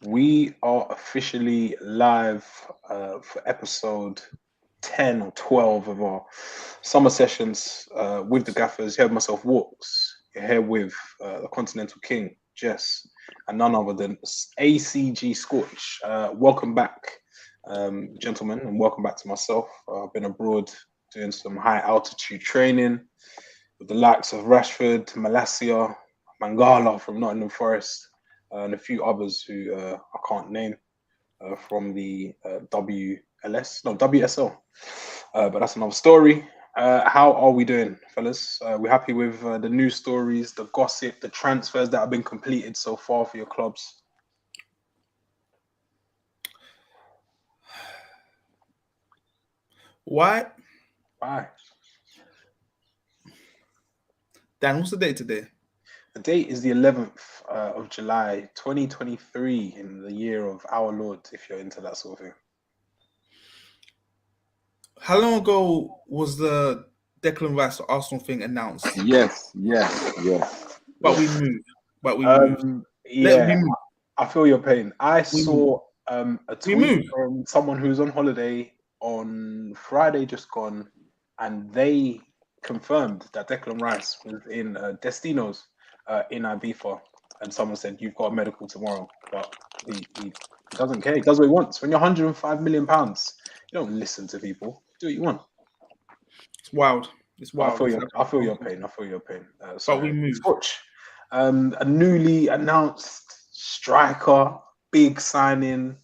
We are officially live for episode 10 or 12 of our summer sessions with the Gaffers. Here with myself, Walks. You're here with the Continental King, Jess, and none other than ACG Scorch. Welcome back, gentlemen, and welcome back to myself. I've been abroad doing some high altitude training with the likes of Rashford, Malacia, Mangala from Nottingham Forest, and a few others who I can't name from the WSL. But that's another story. How are we doing, fellas? We're happy with the news stories, the gossip, the transfers that have been completed so far for your clubs. Why? Dan, what's the date today? The date is the 11th of July, 2023, in the year of our Lord, if you're into that sort of thing. How long ago was the Declan Rice to Arsenal thing announced? Yes. But we moved. Yeah, I feel your pain. I saw a tweet from someone who was on holiday on Friday just gone, and they confirmed that Declan Rice was in Destinos in Ibiza, and someone said, "You've got a medical tomorrow," but he doesn't care. He does what he wants. When you're 105 million pounds, you don't listen to people. Do what you want. It's wild. It's wild. I feel your pain. But we moved. A newly announced striker, big signing.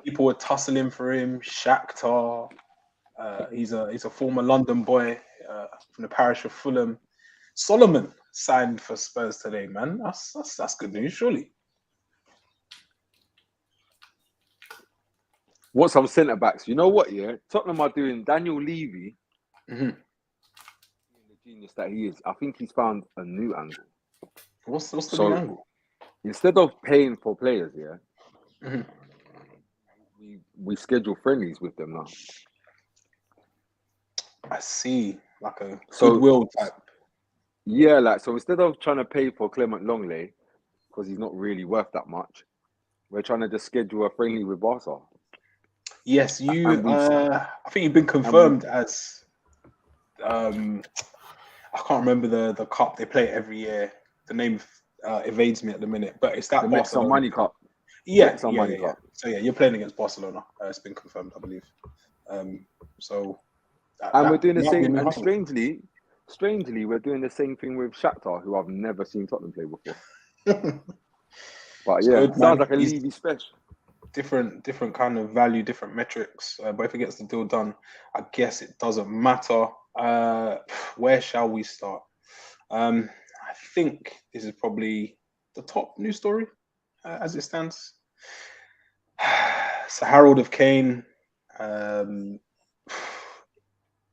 People were tussling for him. Shakhtar. He's a former London boy from the parish of Fulham. Solomon signed for Spurs today, man. That's good news, surely. What some centre backs? You know what? Yeah, Tottenham are doing Daniel Levy. Mm-hmm. The genius that he is, I think he's found a new angle. What's the new angle? Instead of paying for players, mm-hmm. we schedule friendlies with them now. I see, like a goodwill type. Yeah, so instead of trying to pay for Clement Longley because he's not really worth that much, we're trying to just schedule a friendly with Barca. Yes, I think you've been confirmed as. I can't remember the cup they play every year. The name evades me at the minute, but it's that the Barcelona Money Cup. Yeah. So yeah, you're playing against Barcelona. It's been confirmed, I believe. We're doing the same. And strangely, we're doing the same thing with Shakhtar, who I've never seen Tottenham play before. But yeah, it sounds like a Levy special. Different kind of value, different metrics. But if he gets the deal done, I guess it doesn't matter. Where shall we start? I think this is probably the top news story as it stands. So Harold of Kane, the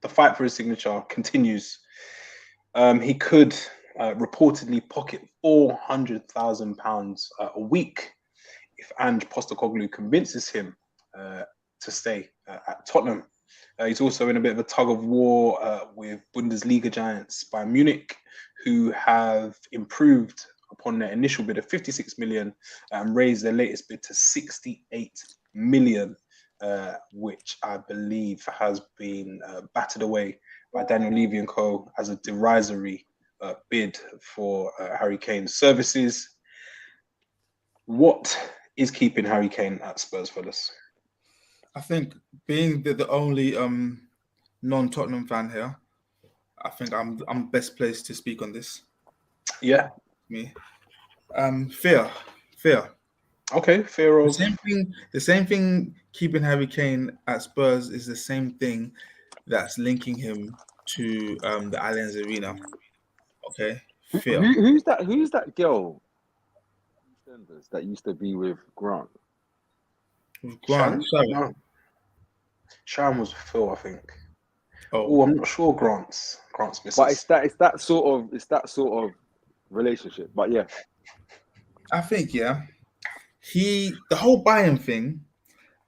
fight for his signature continues. He could reportedly pocket £400,000 a week if Ange Postecoglou convinces him to stay at Tottenham. He's also in a bit of a tug of war with Bundesliga giants Bayern Munich, who have improved upon their initial bid of 56 million and raised their latest bid to 68 million, which I believe has been battered away by Daniel Levy and co. as a derisory bid for Harry Kane's services. What is keeping Harry Kane at Spurs, fellas? I think being the only non-Tottenham fan here, I think I'm best placed to speak on this. Yeah. Me. Fear. Okay, fear of the same thing keeping Harry Kane at Spurs is the same thing that's linking him to the Allianz Arena. Okay. Fear. Who's that girl that used to be with Grant? Grant. Sharon was Phil, I think. Oh, I'm not sure. Grant's missus. But it's that sort of relationship. But yeah, I think the whole Bayern thing.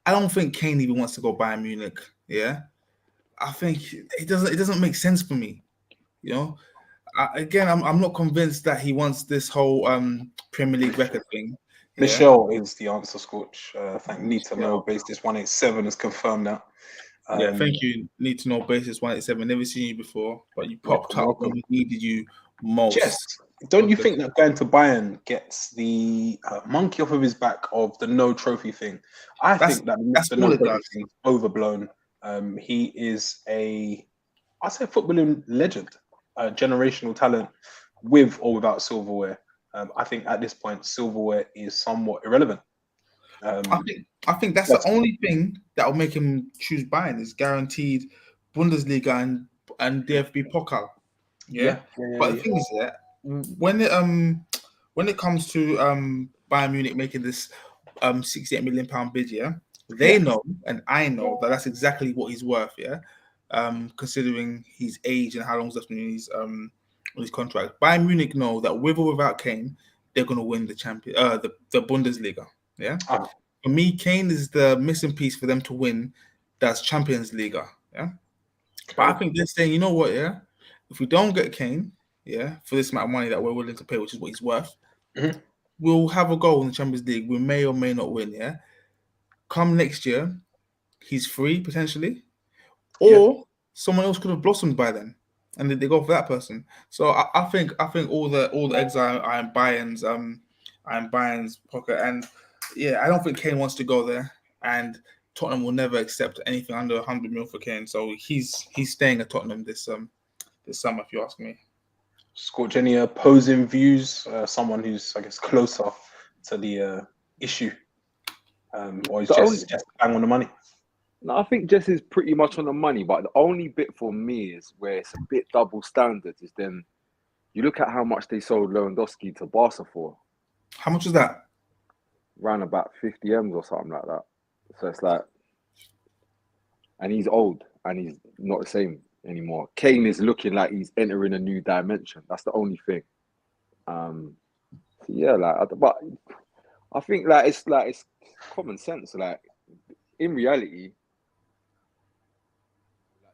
I don't think Kane even wants to go Bayern Munich. Yeah, I think it doesn't make sense for me. You know, I'm not convinced that he wants this whole Premier League record thing. Michelle is the answer, Scorch. Thank Need to Know Basis 187 has confirmed that. Thank you. Need to Know Basis 187. Never seen you before, but you popped up welcome. when we needed you most. Jess, don't you think that going to Bayern gets the monkey off of his back of the no trophy thing? I think that the no trophy thing is overblown. He is I'd say, footballing legend, generational talent, with or without silverware. I think at this point, silverware is somewhat irrelevant. I think that's the only thing that will make him choose Bayern is guaranteed Bundesliga and DFB Pokal. But the thing is that when it comes to Bayern Munich making this £68 million bid, they know and I know that that's exactly what he's worth, considering his age and how long's left on his contract. Bayern Munich know that with or without Kane, they're going to win the the Bundesliga. For me, Kane is the missing piece for them to win. That's Champions League. But I think they're saying, you know what, if we don't get Kane, for this amount of money that we're willing to pay, which is what he's worth, we'll have a goal in the Champions League. We may or may not win. Come next year, he's free potentially, or someone else could have blossomed by then, and they go for that person. So I think all the eggs are in Bayern's pocket, and I don't think Kane wants to go there, and Tottenham will never accept anything under 100 mil for Kane. So he's staying at Tottenham this summer, if you ask me. Scorch, any opposing views? Someone who's, I guess, closer to the issue, or is just bang on the money? No, I think Jess is pretty much on the money, but the only bit for me is where it's a bit double standards is then you look at how much they sold Lewandowski to Barca for. How much is that? Around about 50 M's or something like that. So it's like, and he's old and he's not the same anymore. Kane is looking like he's entering a new dimension. That's the only thing. But I think it's common sense. Like in reality,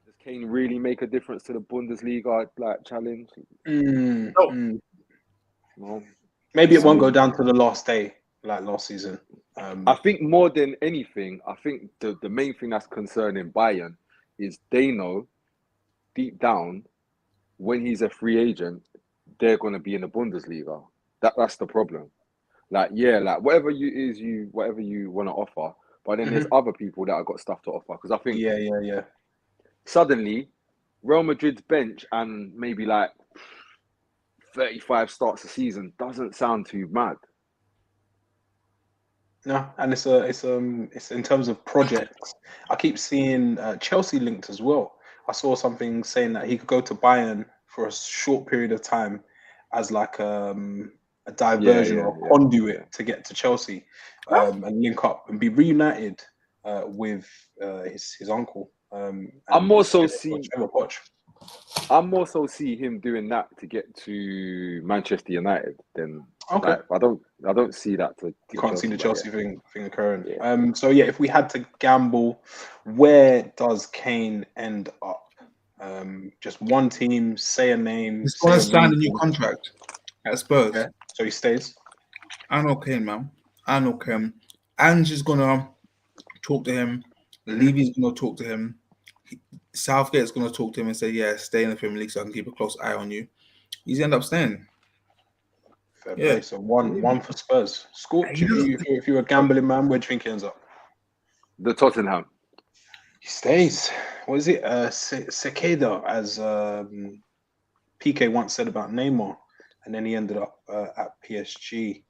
does Kane really make a difference to the Bundesliga challenge? No. Maybe it won't go down to the last day like last season. I think more than anything, I think the main thing that's concerning Bayern is they know deep down when he's a free agent, they're going to be in the Bundesliga. That's the problem. Whatever you want to offer, but then there's other people that have got stuff to offer. Because I think suddenly Real Madrid's bench and maybe 35 starts a season doesn't sound too mad. No, and it's in terms of projects. I keep seeing Chelsea linked as well. I saw something saying that he could go to Bayern for a short period of time as a diversion or a conduit to get to Chelsea, and link up and be reunited with his uncle. I'm more so see him doing that to get to Manchester United than I don't see that. You can't see the Chelsea thing occurring. If we had to gamble, where does Kane end up? Just one team, say a name. He's going to sign a new contract at Spurs. Okay. So he stays. I know Kane, man. I know Kane. Ange's going to talk to him. Levy's going to talk to him. Southgate's going to talk to him and say, stay in the Premier League so I can keep a close eye on you. He's end up staying. Fair play. So one for Spurs. Scorch, if you're a gambling man, where do you think he ends up? The Tottenham. He stays. What is it? Sekeda, as PK once said about Neymar, and then he ended up at PSG,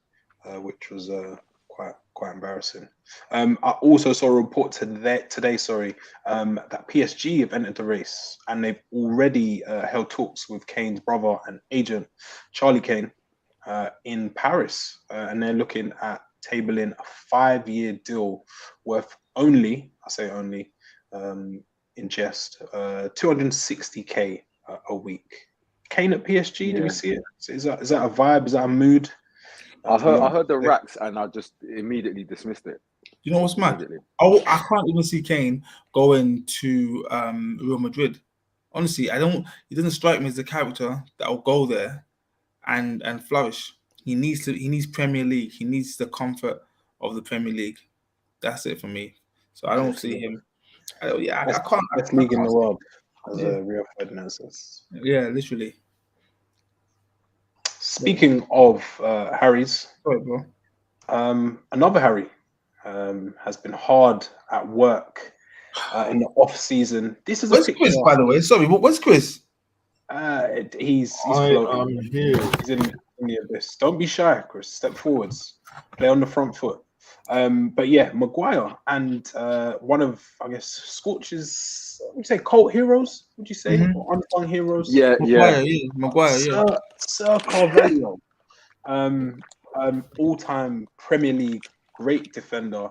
which was quite embarrassing. I also saw a report today, that PSG have entered the race and they've already held talks with Kane's brother and agent, Charlie Kane, in Paris, and they're looking at tabling a 5-year deal worth only, in jest, 260k a week. Kane at PSG, do we see it? Is that a vibe? Is that a mood? I heard the racks and I just immediately dismissed it. You know what's mad? I can't even see Kane going to Real Madrid. Honestly, he doesn't strike me as the character that will go there and flourish. He needs Premier League. He needs the comfort of the Premier League. That's it for me. So I don't see him. I can't. Best league in the world, as Yeah. Rio Ferdinand says. Yeah, literally. Speaking of Harry's, Sorry, bro. another Harry has been hard at work in the off season. This is Where's a Chris, picture. by the way? Sorry, but where's Chris? He's I floating. am here. He's in the abyss. Don't be shy, Chris. Step forwards. Play on the front foot. But yeah, Maguire and one of, I guess, Scorch's, would you say, cult heroes? Would you say? Or unsung heroes? Yeah, yeah. Maguire, yeah. Sir Carvalho, all-time Premier League great defender.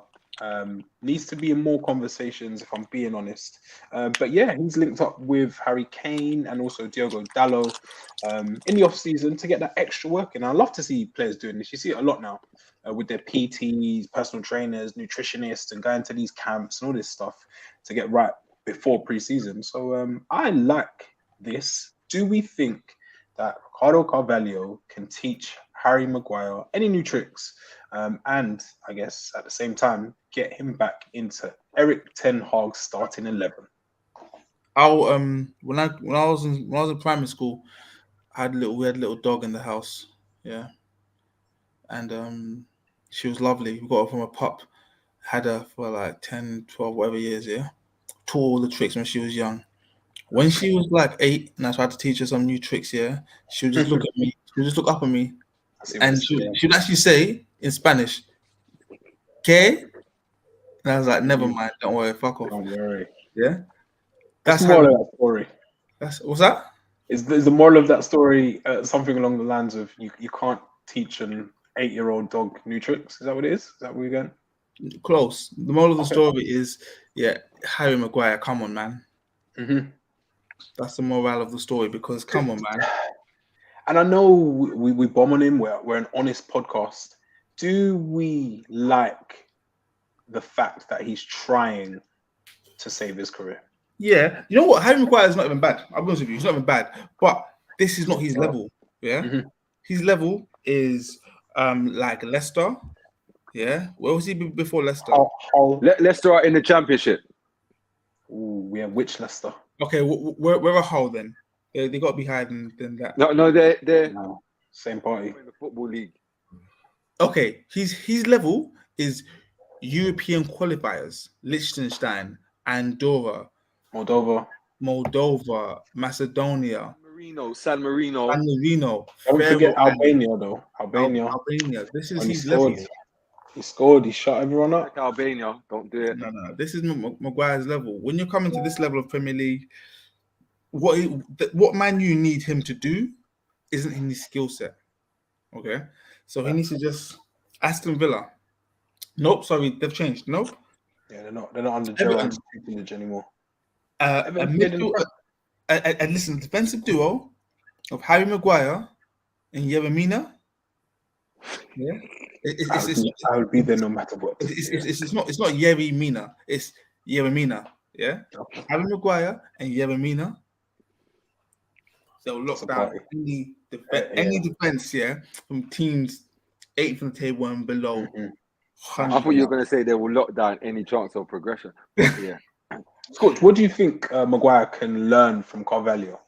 Needs to be in more conversations, if I'm being honest. But yeah, he's linked up with Harry Kane and also Diogo Dalot in the off-season to get that extra work in. I love to see players doing this. You see it a lot now with their PTs, personal trainers, nutritionists, and going to these camps and all this stuff to get right before pre-season. So I like this. Do we think that Ricardo Carvalho can teach Harry Maguire any new tricks? And I guess at the same time, get him back into Eric Ten Hag's starting 11. When I was in primary school, we had a little dog in the house, yeah, and she was lovely. We got her from a pup, had her for like 10, 12, whatever years, yeah. Taught all the tricks when she was young. When she was like 8, and I tried to teach her some new tricks, yeah, she would just look at me. She would just look up at me, and she would actually say in Spanish, "¿Qué?" And I was like, "Never mind, don't worry, fuck off." Don't worry. Yeah, That's the moral of that story. What's that? Is the moral of that story something along the lines of you can't teach an 8-year-old dog new tricks? Is that what it is? Is that where we're going? Close. The moral of the story is, yeah, Harry Maguire, come on, man. Mm-hmm. That's the moral of the story, because come on, man. And I know we bomb on him. We're an honest podcast. Do we like the fact that he's trying to save his career? Yeah. You know what? Harry Maguire is not even bad. I'll be honest with you. He's not even bad. But this is not his level. Yeah. Mm-hmm. His level is like Leicester. Yeah. Where was he before Leicester? Leicester are in the Championship. Ooh, yeah. Which Leicester? Okay. We're a Hull then. They got to be higher than that. No, they're no, same party. in the Football League. Okay. His level is European qualifiers: Liechtenstein, Andorra, Moldova, Macedonia, San Marino. Don't forget Albania, though. Albania. This is When his level. He scored. He shut everyone up. Like Albania, don't do it. No. This is Maguire's level. When you're coming to this level of Premier League, what Man U need him to do isn't in his skill set. Okay, so he needs to just Aston Villa. Nope, sorry, they've changed. Nope. Yeah, they're not under Gerrard's tutelage anymore. A defensive duo of Harry Maguire and Yeremina. Yeah, I would be there no matter what. It's not Yeremina. It's Yeremina. Yeah, Okay. Harry Maguire and Yeremina. They'll lock down any defense, yeah, from teams 8th on the table and below. Mm-hmm. I thought you were going to say they will lock down any chance of progression. Yeah. Scott, what do you think Maguire can learn from Carvalho?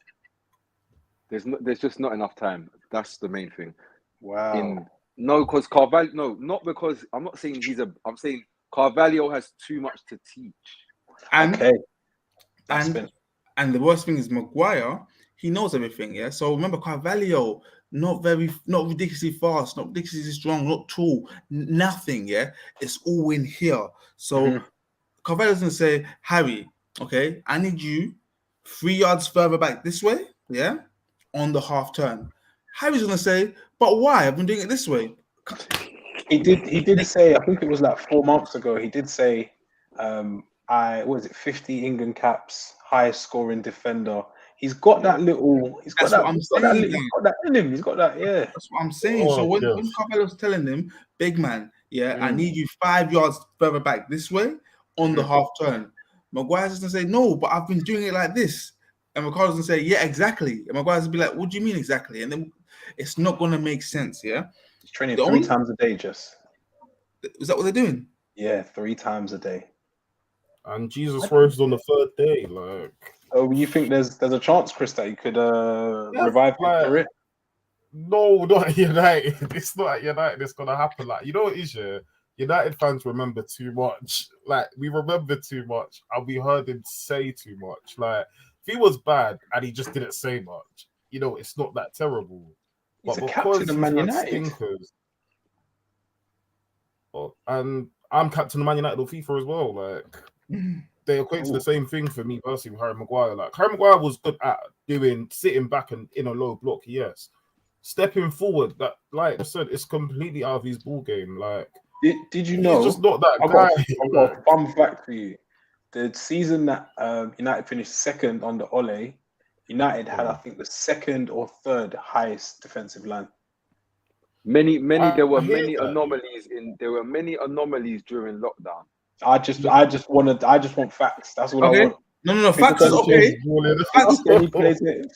There's just not enough time. That's the main thing. Wow. Because Carvalho. No, not because I'm not saying I'm saying Carvalho has too much to teach. And And the worst thing is Maguire. He knows everything. Yeah. So remember, Carvalho, not ridiculously fast, not ridiculously strong, not tall, nothing. Yeah. It's all in here. So Carvalho's gonna say, Harry, okay, I need you 3 yards further back this way. Yeah. On the half turn. Harry's gonna say, but why? I've been doing it this way. He did say, I think it was like 4 months ago, he did say, 50 England caps, highest scoring defender. He's got that little. He's got that in him. He's got that. Yeah. That's what I'm saying. So when Carvalho's telling him, big man, yeah, I need you 5 yards further back this way on the half turn. Maguire's gonna say, no, but I've been doing it like this. And Ricardo's gonna say, yeah, exactly. And Maguire's gonna be like, what do you mean exactly? And then it's not gonna make sense, yeah. He's training The 3 only- times a day, just. Is that what they're doing? Yeah, 3 times a day. And Jesus rose on the 3rd day. Like, So you think there's a chance, Chris, that he could Yeah, revive his like- career? no, not at United. It's not at United. It's gonna happen. Like, you know what it is, yeah? United fans remember too much. Like, we remember too much, and we heard him say too much. Like, if he was bad and he just didn't say much, you know, it's not that terrible. He's But a because captain of he's Man had United. stinkers, and I'm captain of Man United on FIFA as well. Like, they equate to the same thing for me personally with Harry Maguire. Like, Harry Maguire was good at sitting back and in a low block, yes. Stepping forward, that, like I said, it's completely out of his ball game. Like, Did you know? he's just not that I've guy. got a fun fact for you. The season that United finished second on the Ole, United had, I think, the 2nd or 3rd highest defensive line. There were I hear many that. anomalies during lockdown. I just want facts. That's all I Okay. want. No. Facts is okay.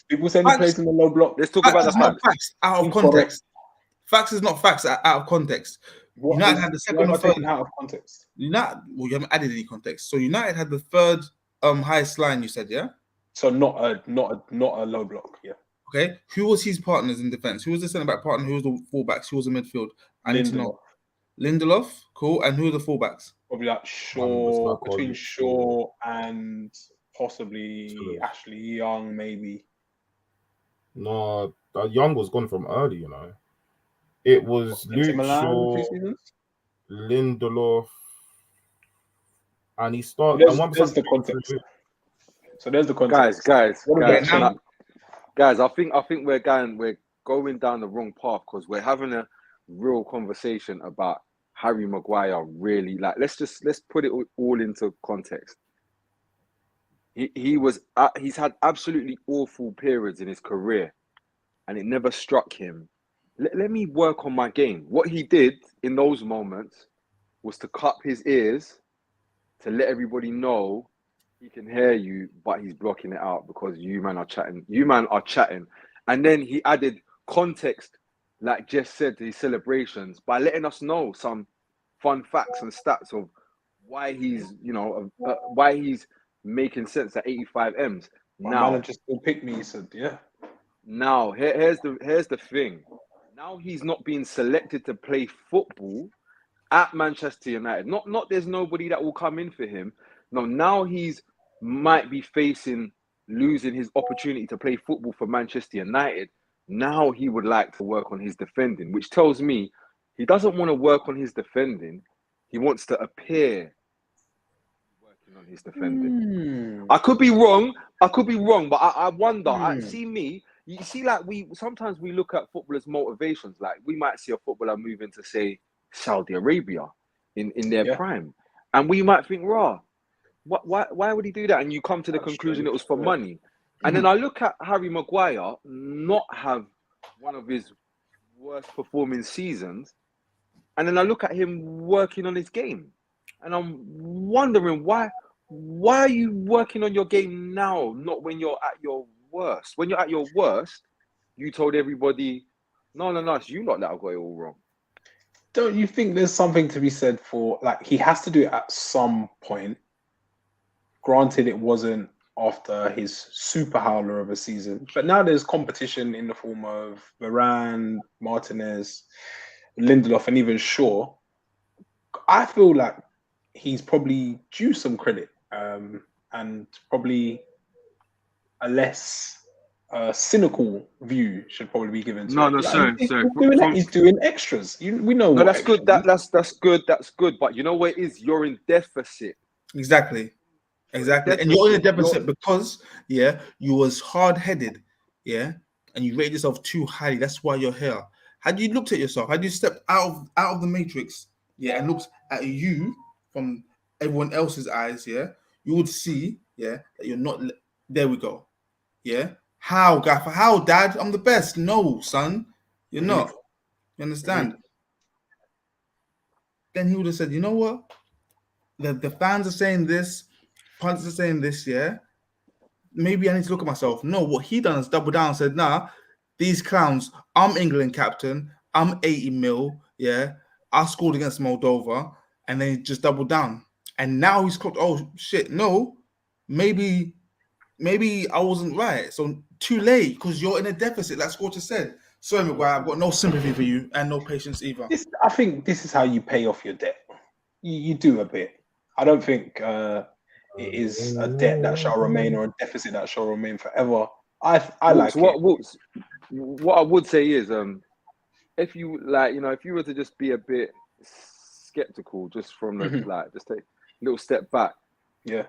People saying he plays in the low block. Let's talk Facts about the is not facts. facts out of Incorrect. context. Facts is not facts out of context. What United is- had the why second am I or third. taking out of context? United, well, you haven't added any context. So United had the 3rd highest line. You said, yeah. So not a low block. Yeah. Okay. Who was his partners in defense? Who was the centre back partner? Who was the fullbacks? Who was the midfield? I need to know. Lindelof, cool. And who are the fullbacks? Probably like Shaw, between Collins, Shaw and possibly Tillers. Ashley Young, maybe. No, Young was gone from early, you know. It was AC Luke Milan, Shaw, 2 seasons. Lindelof, and he started. There's the context. So there's the context. Guys, What about now- Chelsea? guys. I think we're going down the wrong path because we're having a real conversation about Harry Maguire. Really, like, let's put it all into context. He's had absolutely awful periods in his career, and it never struck him. Let me work on my game. What he did in those moments was to cup his ears to let everybody know he can hear you, but he's blocking it out because you man are chatting. And then he added context, like Jeff said, to his celebrations by letting us know some fun facts and stats of why he's making sense at 85 M's. My Now, manager still picked me. He said, "Yeah." now here's the thing. Now he's not being selected to play football at Manchester United. Not there's nobody that will come in for him. No, now he's might be facing losing his opportunity to play football for Manchester United. Now he would like to work on his defending, which tells me he doesn't want to work on his defending. He wants to appear working on his defending. I could be wrong, but I wonder. You see, like, sometimes we look at footballers' motivations. Like, we might see a footballer move into, say, Saudi Arabia in their prime, and we might think, "Raw, why would he do that?" And you come to the conclusion it was for money. And then I look at Harry Maguire not have one of his worst performing seasons, and then I look at him working on his game, and I'm wondering why are you working on your game now, not when you're at your worst? When you're at your worst, you told everybody, no, it's you lot that have got it all wrong. Don't you think there's something to be said for, like, he has to do it at some point? Granted, it wasn't after his super howler of a season, but now there's competition in the form of Varane, Martinez, Lindelof, and even Shaw. I feel like he's probably due some credit, and probably a less cynical view should probably be given to it. Sorry. He's doing extras. We know. No, that's good. That's good. But you know what it is? You're in deficit. Exactly. And you're in a deficit because you was hard-headed, and you rated yourself too highly. That's why you're here. Had you looked at yourself, had you stepped out of the matrix, and looked at you from everyone else's eyes, you would see, that you're not. There we go. How, Gaffer? How, Dad? I'm the best. No, son, you're not. You understand? Then he would have said, "You know what? The fans are saying this, punters are saying this, maybe I need to look at myself." No, what he done is double down and said, "Nah, these clowns, I'm England captain. I'm 80 mil. Yeah, I scored against Moldova, and then he just doubled down. And now he's clocked. Oh shit! No, maybe I wasn't right. So too late because you're in a deficit. Like Scorcher said. Sorry, Maguire. I've got no sympathy for you and no patience either. I think this is how you pay off your debt. You do a bit. I don't think it is a debt that shall remain or a deficit that shall remain forever. I like it. What I would say is, if you if you were to just be a bit skeptical, just from the just take a little step back. Yeah.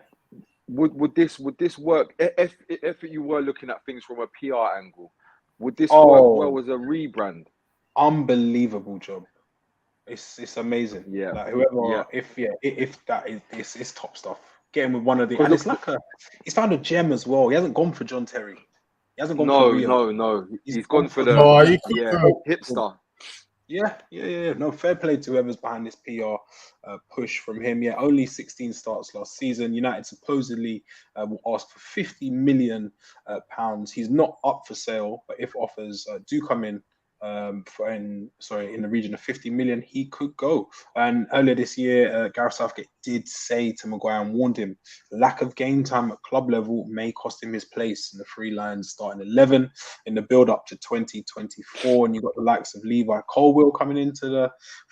Would this work if you were looking at things from a PR angle? Would this work well as a rebrand? Unbelievable job. It's amazing. Yeah. Like whoever, if that is it's top stuff. Get him with one of the, and it's like he's found a gem as well. He hasn't gone for John Terry. He hasn't gone for Rio. No. He's gone for the hipster. Yeah. No, fair play to whoever's behind this PR push from him. Yeah, only 16 starts last season. United supposedly will ask for 50 million pounds. He's not up for sale, but if offers do come in in the region of 50 million, he could go. And earlier this year, Gareth Southgate did say to Maguire and warned him, lack of game time at club level may cost him his place in the Three Lions starting 11 in the build up to 2024. And you've got the likes of Levi Colwill coming into the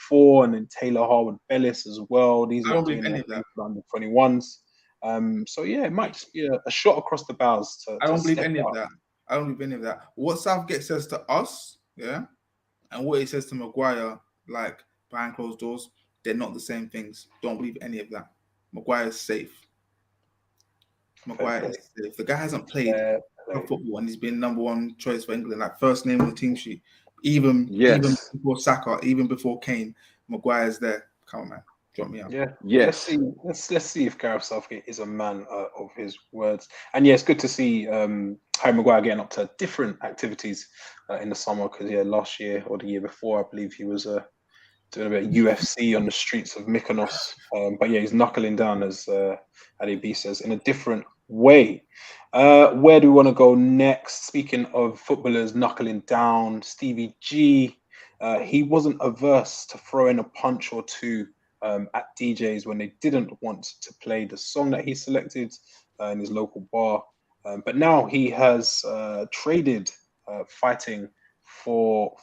4, and then Taylor Harwood-Bellis as well. These are doing any of that under 21s. So yeah, it might just be a shot across the bows. I don't believe any of that. I don't believe any of that. What Southgate says to us, and what he says to Maguire, like behind closed doors, they're not the same things. Don't believe any of that. Maguire is safe. Maguire is safe. The guy hasn't played football, and he's been number one choice for England, like first name on the team sheet. Even before Saka, even before Kane, Maguire's there. Come on, man. Drop me out. Yeah. Yes. Let's see if Gareth Southgate is a man of his words. And yeah, it's good to see Harry Maguire getting up to different activities in the summer, because last year or the year before, I believe he was doing a bit of UFC on the streets of Mykonos. But yeah, he's knuckling down, as Adi B says, in a different way. Where do we want to go next? Speaking of footballers knuckling down, Stevie G, he wasn't averse to throwing a punch or two at DJs when they didn't want to play the song that he selected in his local bar. But now he has traded fighting for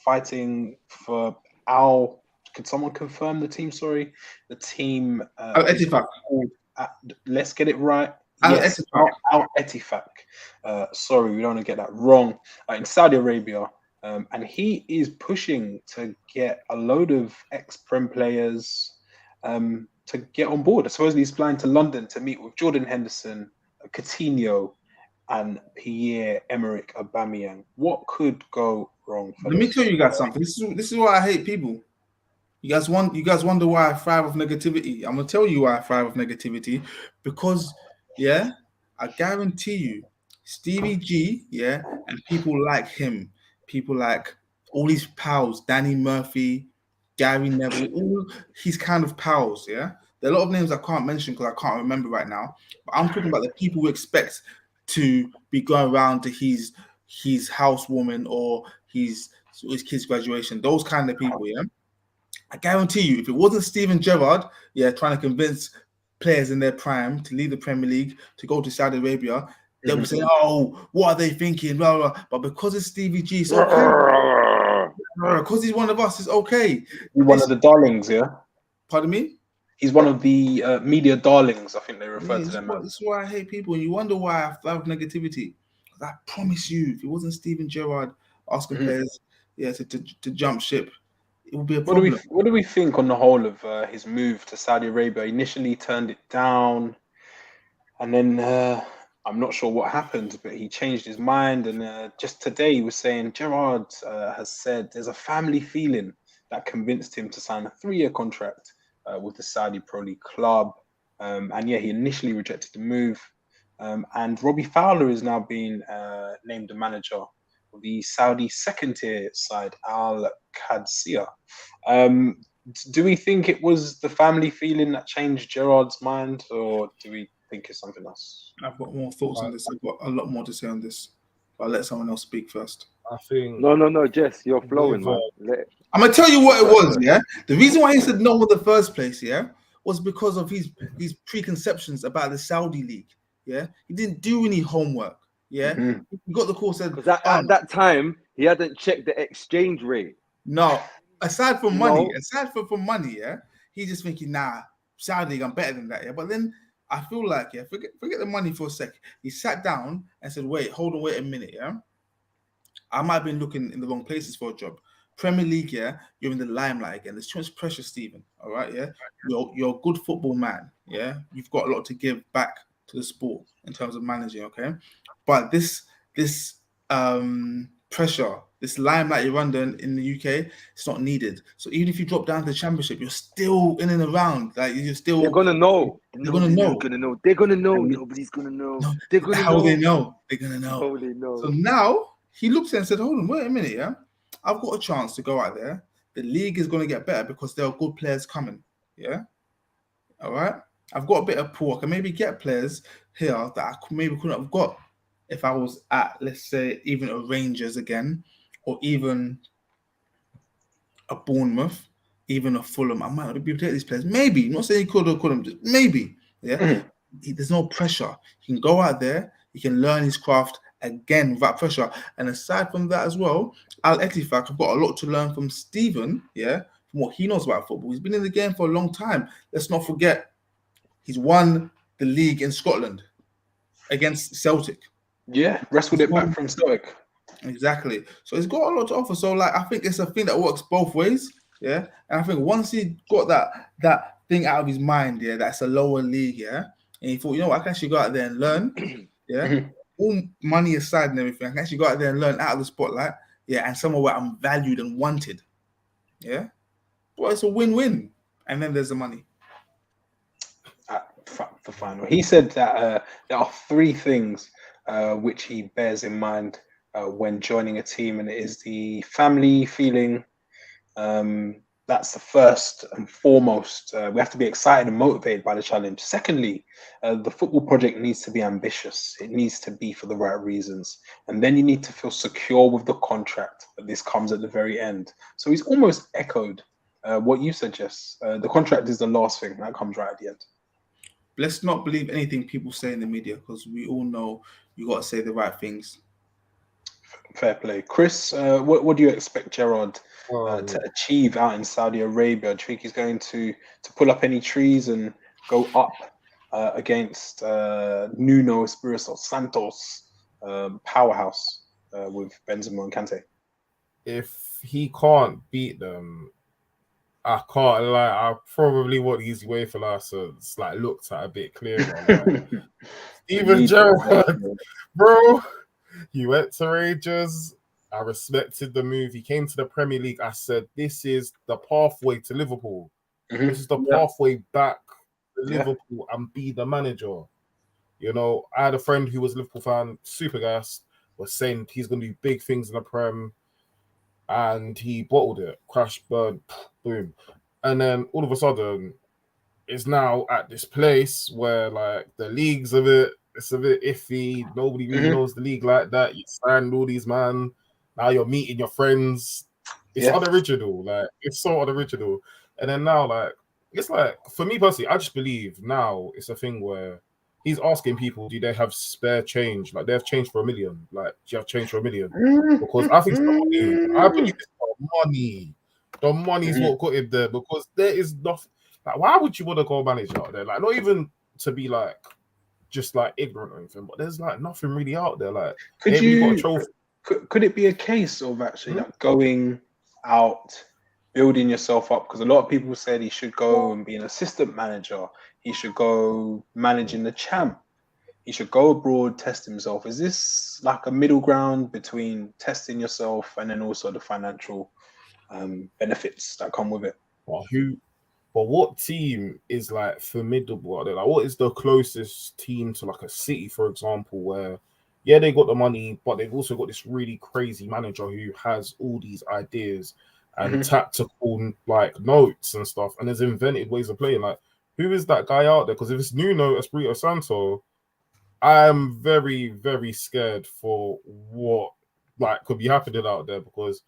Al. Could someone confirm the team? Sorry, the team. Al Ettifaq. Let's get it right. Al Ettifaq. Sorry, we don't want to get that wrong. In Saudi Arabia. And he is pushing to get a load of ex-Prem players to get on board. Supposedly he's flying to London to meet with Jordan Henderson, Coutinho, and Pierre-Emerick Aubameyang. What could go wrong? Let me tell you guys something. This is why I hate people. You guys wonder why I thrive with negativity. I'm gonna tell you why I thrive with negativity, because I guarantee you, Stevie G, and people like him, people like all these pals, Danny Murphy, Gary Neville, all his kind of pals, There are a lot of names I can't mention because I can't remember right now. But I'm talking about the people who expect to be going around to his housewarming or his kid's graduation. Those kind of people, I guarantee you, if it wasn't Steven Gerrard, trying to convince players in their prime to leave the Premier League to go to Saudi Arabia, they'll be saying, "Oh, what are they thinking?" Blah, blah, blah. But because it's Stevie G, it's okay. Because he's one of us, it's okay. He's one of the darlings, Pardon me? He's one of the media darlings, I think they refer to them as. This is why I hate people. And you wonder why I thrive negativity. Because I promise you, if it wasn't Steven Gerrard asking players to jump ship, it would be a problem. What do we think on the whole of his move to Saudi Arabia? Initially turned it down, and then I'm not sure what happened, but he changed his mind. And just today he was saying Gerrard has said there's a family feeling that convinced him to sign a 3-year contract with the Saudi Pro League club. And he initially rejected the move. And Robbie Fowler is now being named the manager of the Saudi second-tier side, Al Qadsiya. Do we think it was the family feeling that changed Gerrard's mind, or do we think it's something else? I've got more thoughts on this. I've got a lot more to say on this. But I'll let someone else speak first. I think... No, Jess, you're flowing, man. I'm gonna tell you what it was. Yeah, the reason why he said no in the first place, yeah, was because of his preconceptions about the Saudi league. Yeah, he didn't do any homework. Yeah, he got the call, said Because at that time he hadn't checked the exchange rate. no. Aside from money, from money, yeah, he's just thinking, nah, Saudi league, I'm better than that. Yeah, but then I feel like, yeah, forget the money for a sec. He sat down and said, wait a minute, yeah. I might have been looking in the wrong places for a job. Premier League, yeah, you're in the limelight again. There's too much pressure, Stephen. All right, yeah. You're a good football man, yeah. You've got a lot to give back to the sport in terms of managing, okay. But this pressure, this limelight you're under in the UK, it's not needed. So even if you drop down to the Championship, you're still in and around. Like you're still. They're gonna know. They're gonna know. They're gonna know. Nobody's gonna know. No, they're gonna how know. they know. They're gonna know. How they know. So now he looked at it and said, hold on, wait a minute, yeah. I've got a chance to go out there. The league is going to get better because there are good players coming, yeah? All right? I've got a bit of pool. I can maybe get players here that I maybe couldn't have got if I was at, let's say, even a Rangers again, or even a Bournemouth, even a Fulham. I might not be able to take these players. Maybe. I'm not saying he could or couldn't. Just maybe, yeah? There's no pressure. He can go out there. He can learn his craft again without pressure. And aside from that as well, Al Etifak, I've got a lot to learn from Stephen, yeah, from what he knows about football. He's been in the game for a long time. Let's not forget, he's won the league in Scotland against Celtic. Yeah, wrestled it back from Stoic. Exactly. So he's got a lot to offer. So like, I think it's a thing that works both ways, yeah. And I think once he got that thing out of his mind, yeah, that's a lower league, yeah, and he thought, you know what, I can actually go out there and learn, yeah. All money aside and everything, I can actually go out there and learn out of the spotlight, yeah, and somewhere where I'm valued and wanted, yeah. Well, it's a win-win, and then there's the money. For final, he said that there are three things which he bears in mind when joining a team, and it is the family feeling. That's the first and foremost. We have to be excited and motivated by the challenge. Secondly, the football project needs to be ambitious. It needs to be for the right reasons. And then you need to feel secure with the contract. But this comes at the very end. So he's almost echoed what you suggest. The contract is the last thing that comes right at the end. Let's not believe anything people say in the media, because we all know you got to say the right things. Fair play. Chris, what do you expect Gerrard to achieve out in Saudi Arabia? Do you think he's going to pull up any trees and go up against Nuno Espirito Santos powerhouse with Benzema and Kante? If he can't beat them, I can't lie. I probably want his UEFA license looked at a bit clearer. Even Gerrard, bro. He went to Rangers. I respected the move. He came to the Premier League. I said, this is the pathway to Liverpool. This is the pathway back to Liverpool and be the manager. You know, I had a friend who was a Liverpool fan, super gassed, was saying he's going to do big things in the Prem. And he bottled it. Crash, burn, boom. And then all of a sudden, it's now at this place where, the league's it's a bit iffy. Nobody really knows the league like that. You signed all these man. Now you're meeting your friends. It's unoriginal. It's so unoriginal. And then now, it's for me personally, I just believe now it's a thing where he's asking people, do they have spare change? They have change for $1 million. Do you have change for $1 million? Because I think it's the money. I believe it's the money. The money is what got him there, because there is nothing. Why would you want to go manage out there? Not even to be just ignorant or anything, but there's nothing really out there. Could it be a case of actually going out, building yourself up? Because a lot of people said he should go and be an assistant manager. He should go managing the champ. He should go abroad, test himself. Is this a middle ground between testing yourself and then also the financial benefits that come with it? But what team is formidable out there? What is the closest team to a City, for example, where they got the money, but they've also got this really crazy manager who has all these ideas and tactical notes and stuff, and has invented ways of playing. Who is that guy out there? Because if it's Nuno Espirito Santo, I am very, very scared for what could be happening out there, because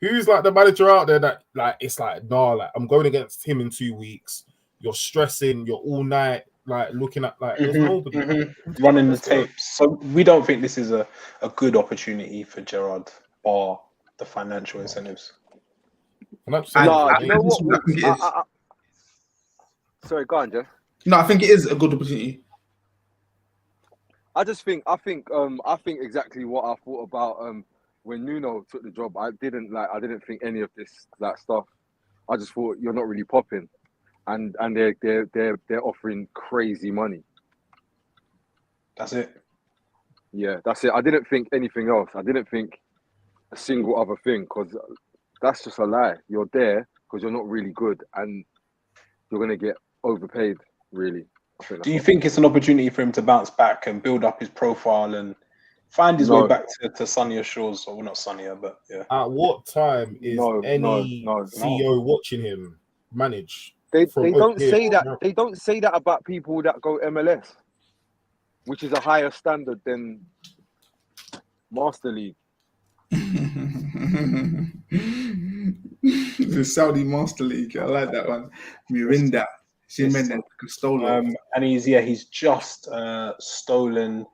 Who's like the manager out there that like it's like nah, like I'm going against him in 2 weeks. You're stressing. You're all night like looking at like there's nobody running the tapes. So we don't think this is a good opportunity for Gerrard, or the financial incentives. No, you know what? Sorry, go on, Jeff. No, I think it is a good opportunity. I think exactly what I thought about when Nuno took the job. I didn't think any of this that stuff. I just thought you're not really popping, and they're offering crazy money. That's it. Yeah, that's it. I didn't think anything else. I didn't think a single other thing, because that's just a lie. You're there because you're not really good, and you're gonna get overpaid. Really. Do you think it's an opportunity for him to bounce back and build up his profile and find his way back to sunnier shores, or not sunnier, but yeah? At what time is any CEO watching him manage? They don't say that. They don't say that about people that go MLS, which is a higher standard than Master League. The Saudi Master League. I like that one. Mirinda. And he's just stolen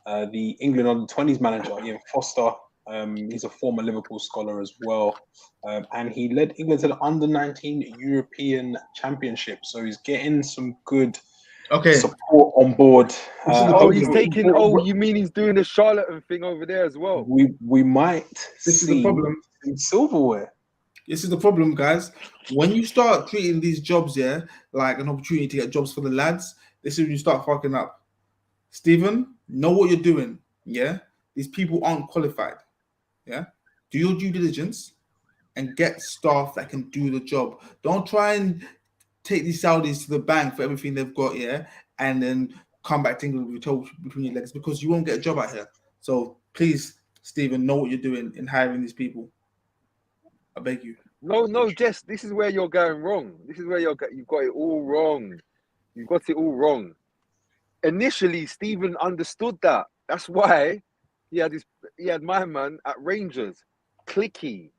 the England under-20s manager, Ian Foster. He's a former Liverpool scholar as well, and he led England to the under-19 European Championship. So he's getting some good support on board. He's taking. Oh, you mean he's doing the charlatan thing over there as well? We might This see is the problem. in silverware. This is the problem, guys. When you start treating these jobs, like an opportunity to get jobs for the lads, this is when you start fucking up. Stephen, know what you're doing, yeah? These people aren't qualified, yeah? Do your due diligence and get staff that can do the job. Don't try and take these Saudis to the bank for everything they've got, yeah? And then come back to England with your toe between your legs, because you won't get a job out here. So please, Stephen, know what you're doing in hiring these people. I beg you. No, Jess, this is where you're going wrong. This is where you've got it all wrong. You've got it all wrong. Initially, Stephen understood that. That's why he had my man at Rangers. Click,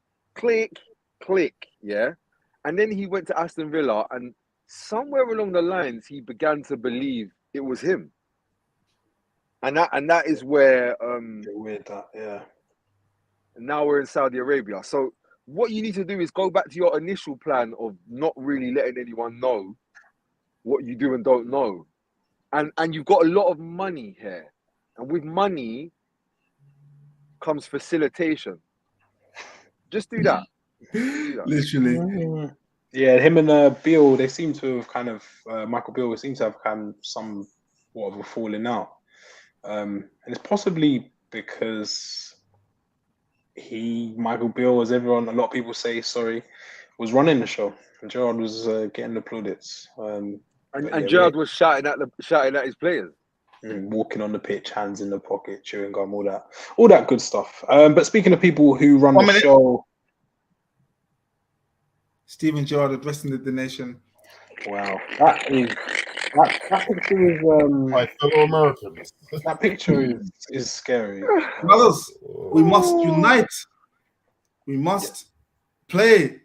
yeah? And then he went to Aston Villa, and somewhere along the lines, he began to believe it was him. And that is where weird that, yeah. Now we're in Saudi Arabia. So what you need to do is go back to your initial plan of not really letting anyone know what you do and don't know. And you've got a lot of money here. And with money comes facilitation. Just do that. Literally. Yeah, him and Beale, they seem to have kind of, Michael Beale seems to have kind of somewhat of a falling out. And it's possibly because Michael Beale, as a lot of people say, was running the show. And Gerrard was getting the plaudits. And Gerrard was shouting at his players. Walking on the pitch, hands in the pocket, chewing gum, all that good stuff. But speaking of people who run the show, Steven Gerrard addressing the nation. Wow, that picture is my fellow Americans. That picture is scary. Brothers, we must unite. We must play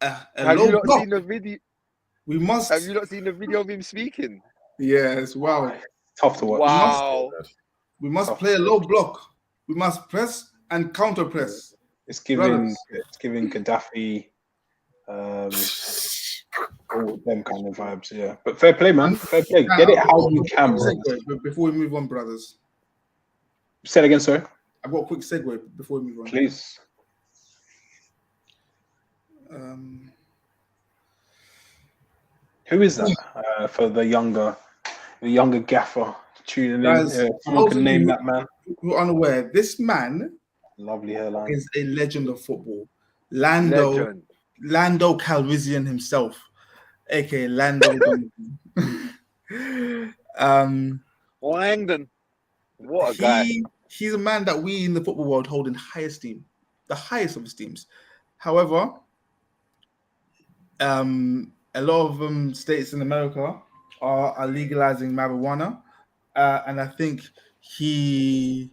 a low block. Seen the video? We must. Have you not seen the video of him speaking? Yes, wow. Tough to watch. Wow. We must play a low block. We must press and counter press. It's giving Gaddafi all them kind of vibes, yeah. But fair play, man. Fair play. Get it how you can. Before we move on, brothers. Say it again, sorry. I've got a quick segue before we move on. Please. Who is that for the younger gaffer tuning Guys, in? Someone can name that man. You're unaware. This man, lovely hairline, is a legend of football. Lando Calrissian himself, aka Lando. Langdon. What a guy. He's a man that we in the football world hold in high esteem, the highest of esteems. However, a lot of states in America are legalizing marijuana, and I think he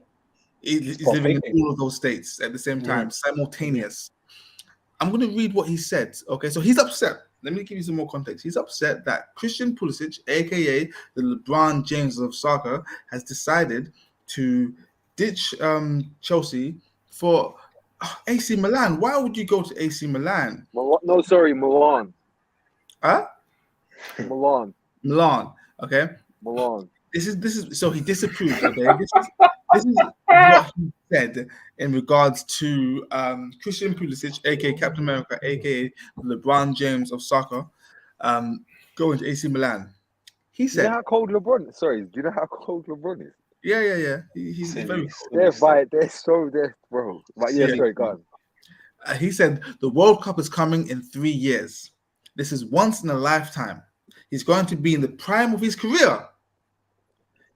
is living in all of those states at the same time, simultaneous. I'm going to read what he said. Okay, so he's upset. Let me give you some more context. He's upset that Christian Pulisic, aka the LeBron James of soccer, has decided to ditch Chelsea for AC Milan. Why would you go to AC Milan? No, sorry, Milan. Huh? Milan. Milan. Okay. Milan. This is so he disapproves. Okay. This is what he said in regards to Christian Pulisic, aka Captain America, aka LeBron James of soccer, going to AC Milan. He Do you know said, how cold LeBron? Sorry, do you know how cold LeBron is? "Yeah. He's very cold." They're bro. But yeah, Yeah. sorry, go on. He said the World Cup is coming in 3 years. This is once in a lifetime. He's going to be in the prime of his career.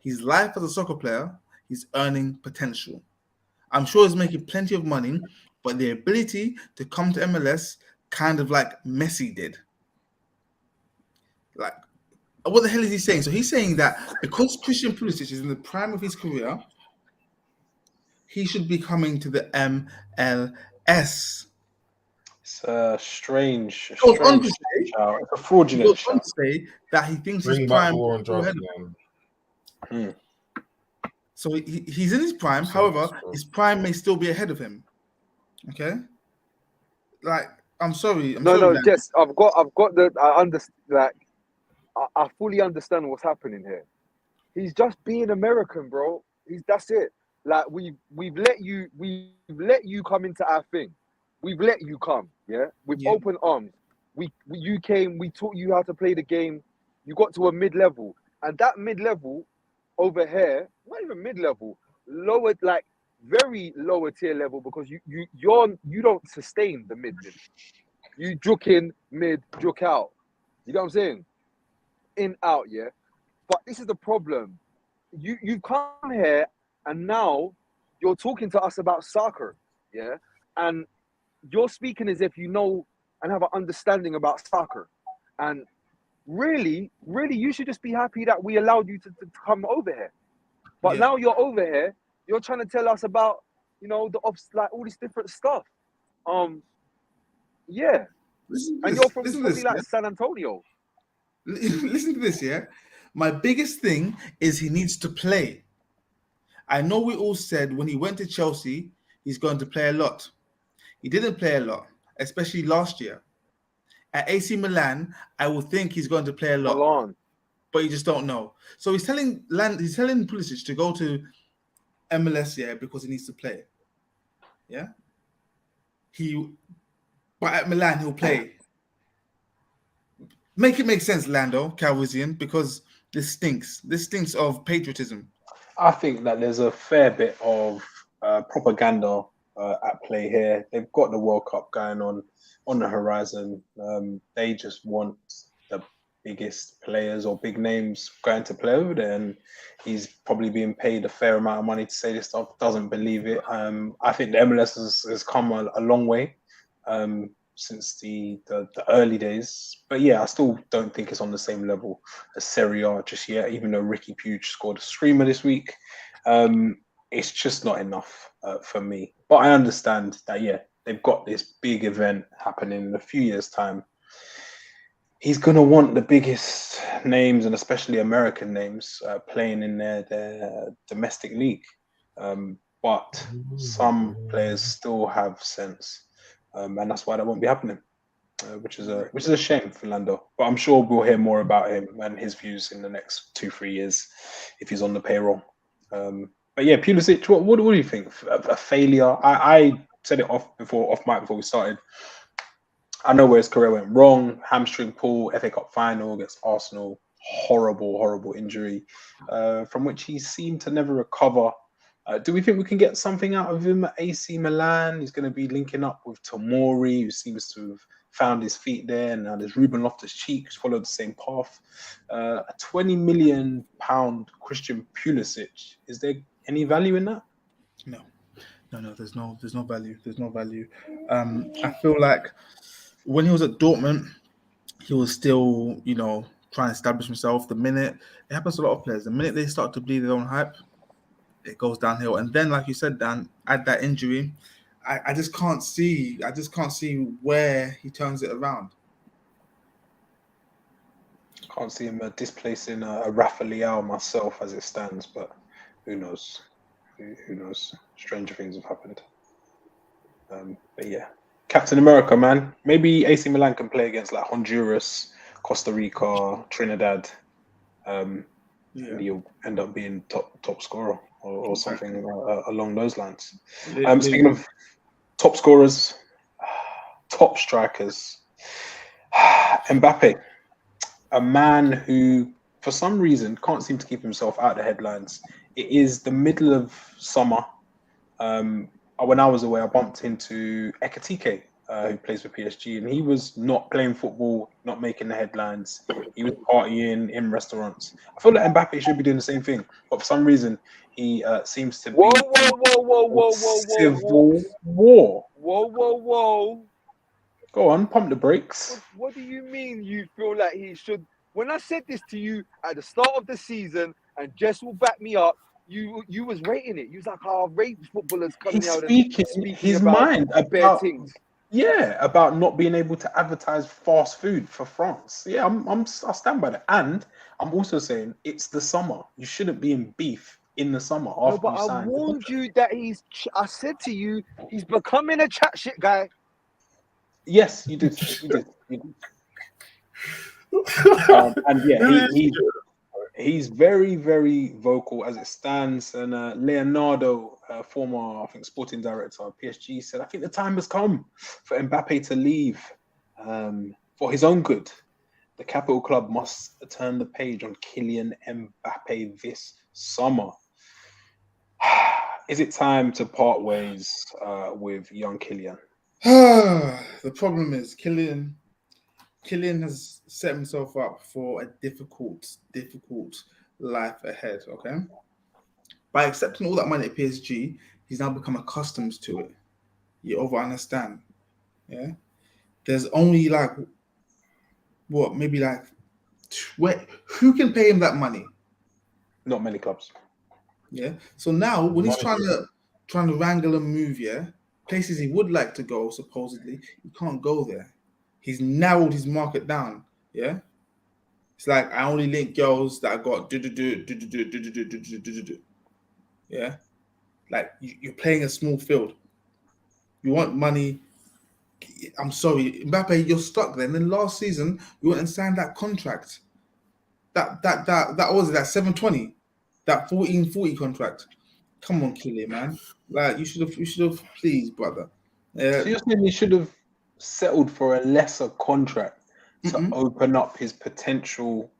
His life as a soccer player, he's earning potential. I'm sure he's making plenty of money, but the ability to come to MLS, kind of like Messi did. Like, what the hell is he saying? So he's saying that because Christian Pulisic is in the prime of his career, he should be coming to the MLS. It's a strange He goes on to shout. say, It's a fraudulent shout. that he thinks Bring his back prime. War and Drugs again. So he's in his prime. However, his prime may still be ahead of him. Okay, like I'm sorry. Jess, I've got the. I understand. Like, I fully understand what's happening here. He's just being American, bro. That's it. Like we've let you come into our thing. We've let you come, yeah, with open arms. You came. We taught you how to play the game. You got to a mid-level, and that mid-level over here, not even mid-level, lower, like very lower tier level, because you don't sustain the mid. You juke in mid, juke out. You know what I'm saying? In out, yeah. But this is the problem. You've come here and now you're talking to us about soccer, yeah, and you're speaking as if you know and have an understanding about soccer, and really, you should just be happy that we allowed you to come over here. But now you're over here, you're trying to tell us about, like all this different stuff. Yeah. And you're from something like San Antonio. Listen to this, yeah. My biggest thing is he needs to play. I know we all said when he went to Chelsea, he's going to play a lot. He didn't play a lot, especially last year. At AC Milan, I would think he's going to play a lot, but you just don't know. So he's telling Pulisic to go to MLS, yeah, because he needs to play. Yeah. But at Milan he'll play. Make it make sense, Lando Calrissian, because this stinks. This stinks of patriotism. I think that there's a fair bit of propaganda at play here. They've got the World Cup going on the horizon. They just want the biggest players or big names going to play over there, and he's probably being paid a fair amount of money to say this stuff. Doesn't believe it. I think the MLS has come a long way since the early days, but yeah, I still don't think it's on the same level as Serie A just yet. Even though Ricky Puig scored a screamer this week, it's just not enough for me. But I understand that they've got this big event happening in a few years' time. He's going to want the biggest names, and especially American names, playing in their domestic league. But some players still have sense. And that's why that won't be happening, which is a shame for Lando. But I'm sure we'll hear more about him and his views in the next 2-3 years if he's on the payroll. But yeah, Pulisic, what do you think? A failure? I said it off mic before we started. I know where his career went wrong. Hamstring pull, FA Cup final against Arsenal. Horrible injury from which he seemed to never recover. Do we think we can get something out of him at AC Milan? He's going to be linking up with Tomori, who seems to have found his feet there. And now there's Ruben Loftus-Cheek, who's followed the same path. A £20 million Christian Pulisic. Is there any value in that? No. There's no value. There's no value. I feel like when he was at Dortmund, he was still, trying to establish himself. The minute it happens to a lot of players, the minute they start to bleed their own hype, it goes downhill. And then, like you said, Dan, add that injury, I just can't see where he turns it around. Can't see him displacing a Rafa Leao myself as it stands, but who knows? Who knows? Stranger things have happened. But yeah, Captain America, man. Maybe AC Milan can play against like Honduras, Costa Rica, Trinidad. And he'll end up being top scorer or something along those lines. Speaking of top scorers, top strikers, Mbappe, a man who for some reason can't seem to keep himself out of the headlines. It is the middle of summer. When I was away, I bumped into Ekitike, who plays for PSG, and he was not playing football, not making the headlines. He was partying in restaurants. I feel like Mbappe should be doing the same thing, but for some reason, he seems to be civil war. Whoa. Go on, pump the brakes. What do you mean you feel like he should? When I said this to you at the start of the season, and Jess will back me up, you was rating it. You was like, "Oh, rate footballers coming out and speaking his about mind bare things." Yeah, about not being able to advertise fast food for France. Yeah, I stand by that, and I'm also saying it's the summer. You shouldn't be in beef in the summer after No, but you signed. I warned you that I said to you, he's becoming a chat shit guy. Yes, you did. You did. And yeah, he's very, very vocal as it stands. And Leonardo, former, I think, sporting director of PSG, said, "I think the time has come for Mbappe to leave for his own good. The capital club must turn the page on Kylian Mbappe this summer." Is it time to part ways with young Kylian? The problem is Kylian has set himself up for a difficult life ahead, okay? By accepting all that money at PSG, he's now become accustomed to it. You over-understand, yeah? There's only who can pay him that money? Not many clubs. Yeah. So now when he's trying to wrangle and move, yeah, places he would like to go, supposedly, he can't go there. He's narrowed his market down. Yeah. It's like I only link girls that I got yeah. Like you're playing a small field. You want money. I'm sorry, Mbappe, you're stuck there. And then last season, you went and signed that contract. That was it, that 720, that 1440 contract. Come on, Kylian, man. Like you should have, please, brother. So you're saying he should have settled for a lesser contract to open up his potential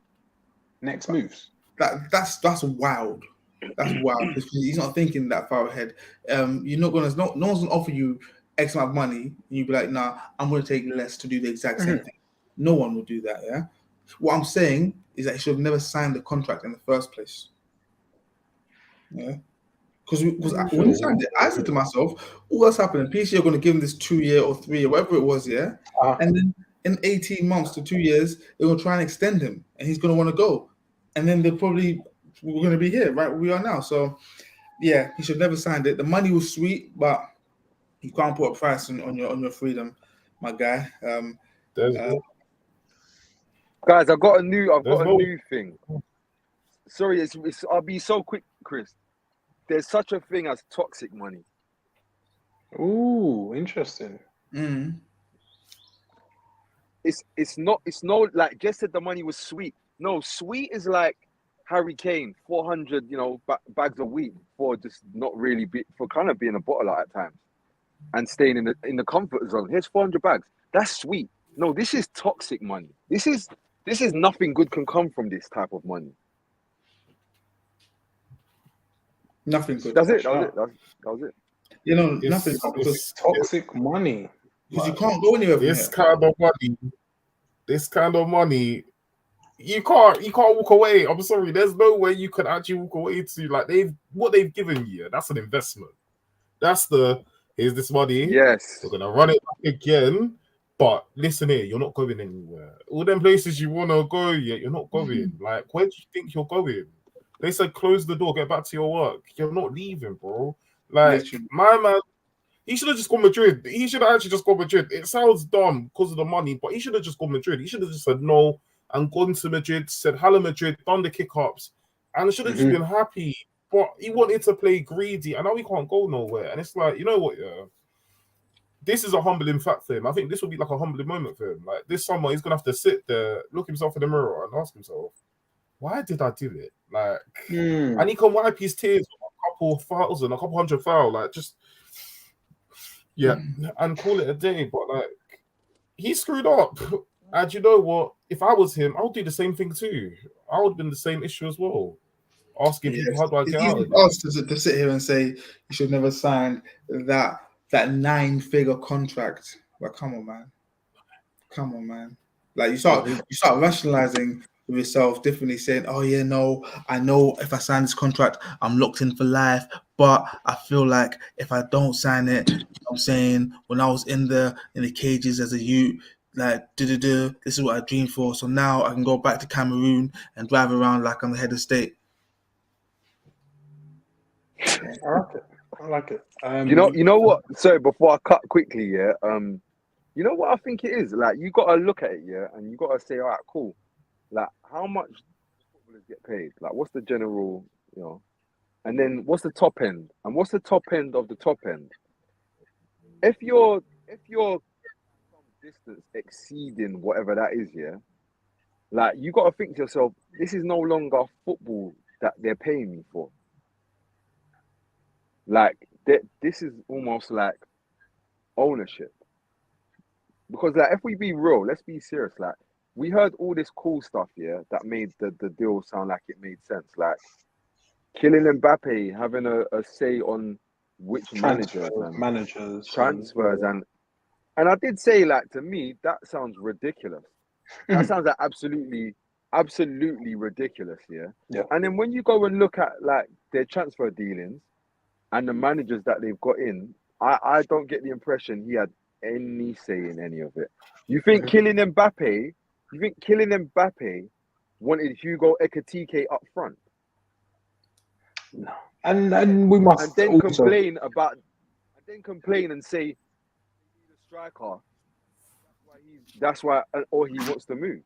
next moves? That's wild. That's wild because he's not thinking that far ahead. You're not gonna. No one's gonna offer you X amount of money, and you'd be like, "Nah, I'm gonna take less to do the exact same thing." No one will do that. Yeah. What I'm saying is that he should have never signed the contract in the first place. Yeah. Because when he signed it, I said to myself, "Oh, what's happening? PSG are going to give him this 2 year or 3 year, whatever it was, yeah." And then in 18 months to 2 years, they're going to try and extend him, and he's going to want to go. And then we're going to be here, right where we are now. So, yeah, he should never signed it. The money was sweet, but you can't put a price on your freedom, my guy. Guys, I've got a new thing. Sorry, I'll be so quick, Chris. There's such a thing as toxic money. Ooh, interesting. It's no like Jess said the money was sweet. No, sweet is like Harry Kane, 400, bags of weed for just not really for kind of being a bottler at times and staying in the comfort zone. Here's 400 bags. That's sweet. No, this is toxic money. This is nothing good can come from this type of money. Nothing good. That's it. That was it. Nothing. It's toxic money. Because you can't go anywhere. This kind of money, you can't walk away. I'm sorry. There's no way you can actually walk away to what they've given you. That's an investment. That's here's this money. Yes. We're gonna run it back again. But listen here, you're not going anywhere. All them places you want to go, you're not going. Like, where do you think you're going? They said close the door, get back to your work. You're not leaving, bro. Like, my man, He should have just gone Madrid. He should have actually just gone Madrid. It sounds dumb because of the money, but he should have just gone Madrid. He should have just said no and gone to Madrid, said hello Madrid, done the kick-ups, and should have just been happy. But he wanted to play greedy, and now he can't go nowhere. And it's like, you know what, yeah? This is a humbling fact for him. I think this will be like a humbling moment for him. Like this summer, he's gonna have to sit there, look himself in the mirror, and ask himself, why did I do it? Like, and he can wipe his tears with a couple thousand, a couple hundred foul, like just and call it a day. But like, he screwed up. And you know what? If I was him, I would do the same thing too. I would have been the same issue as well. Asking people, how do I get out of this? To sit here and say you should never sign that 9-figure contract. Well, come on, man. Like you start rationalizing with yourself differently, saying, "Oh yeah, no, I know if I sign this contract, I'm locked in for life. But I feel like if I don't sign it, you know what I'm saying, when I was in the cages as a youth, like this is what I dreamed for. So now I can go back to Cameroon and drive around like I'm the head of state." I like it. You know what? Sorry, before I cut quickly, yeah. You know what I think it is? Like, you gotta look at it, yeah, and you gotta say, all right, cool. Like, how much do footballers get paid? Like, what's the general, you know? And then what's the top end? And what's the top end of the top end? If you're some distance exceeding whatever that is, yeah. Like, you gotta think to yourself, this is no longer football that they're paying me for. Like, this is almost like ownership. Because, like, if we be real, let's be serious. Like, we heard all this cool stuff, yeah, that made the deal sound like it made sense. Like, killing Mbappe, having a say on which managers, transfers, and I did say, like, to me, that sounds ridiculous. That sounds like absolutely ridiculous, yeah. And then when you go and look at like their transfer dealings and the managers that they've got in, I don't get the impression he had any say in any of it. You think killing Mbappe wanted Hugo Ekitike up front? No. And we must and then complain and say he's a striker. That's why or he wants to move.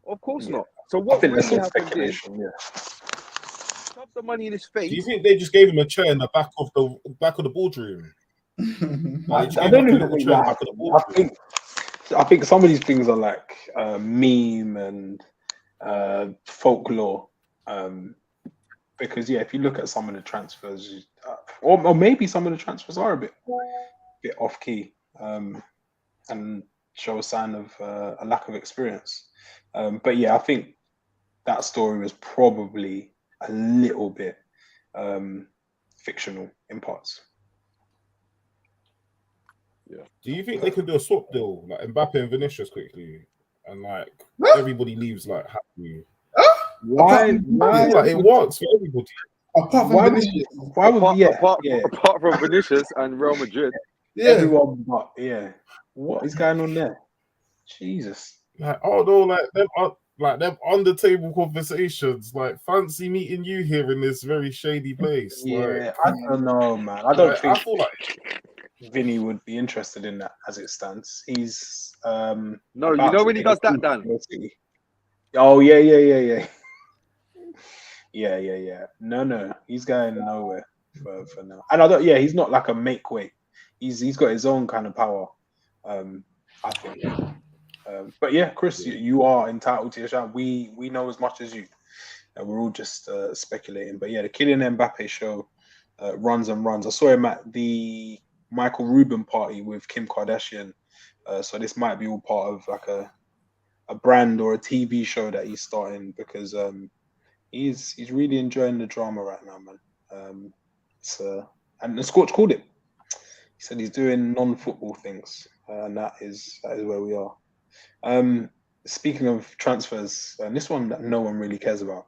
Of course not. So what really happened is shove the money in his face. Do you think they just gave him a chair in the back of the boardroom? I don't know. I think some of these things are like meme and folklore. Because if you look at some of the transfers, or maybe some of the transfers are a bit off key, and show a sign of a lack of experience. But I think that story was probably a little bit fictional in parts. Yeah. Do you think they could do a swap deal like Mbappe and Vinicius quickly, and like everybody leaves like happy? Why? Like, it works for everybody. Apart from Vinicius. Apart from Vinicius and Real Madrid. Everyone but what is going on there? Jesus. Like, them under table conversations. Like, fancy meeting you here in this very shady place. I don't know, man. I don't think Vinny would be interested in that as it stands. He's no, you know when he does that, Dan. Oh yeah. Yeah. No, he's going nowhere for now. And I don't. Yeah, he's not like a make weight. He's got his own kind of power. I think. But Chris, you are entitled to your shout. We know as much as you. We're all just speculating. But the Kylian Mbappe show runs and runs. I saw him at the Michael Rubin party with Kim Kardashian. So this might be all part of like a brand or a TV show that he's starting, because he's really enjoying the drama right now, man. And the Scorch called it. He said he's doing non-football things, and that is where we are. Speaking of transfers, and this one that no one really cares about.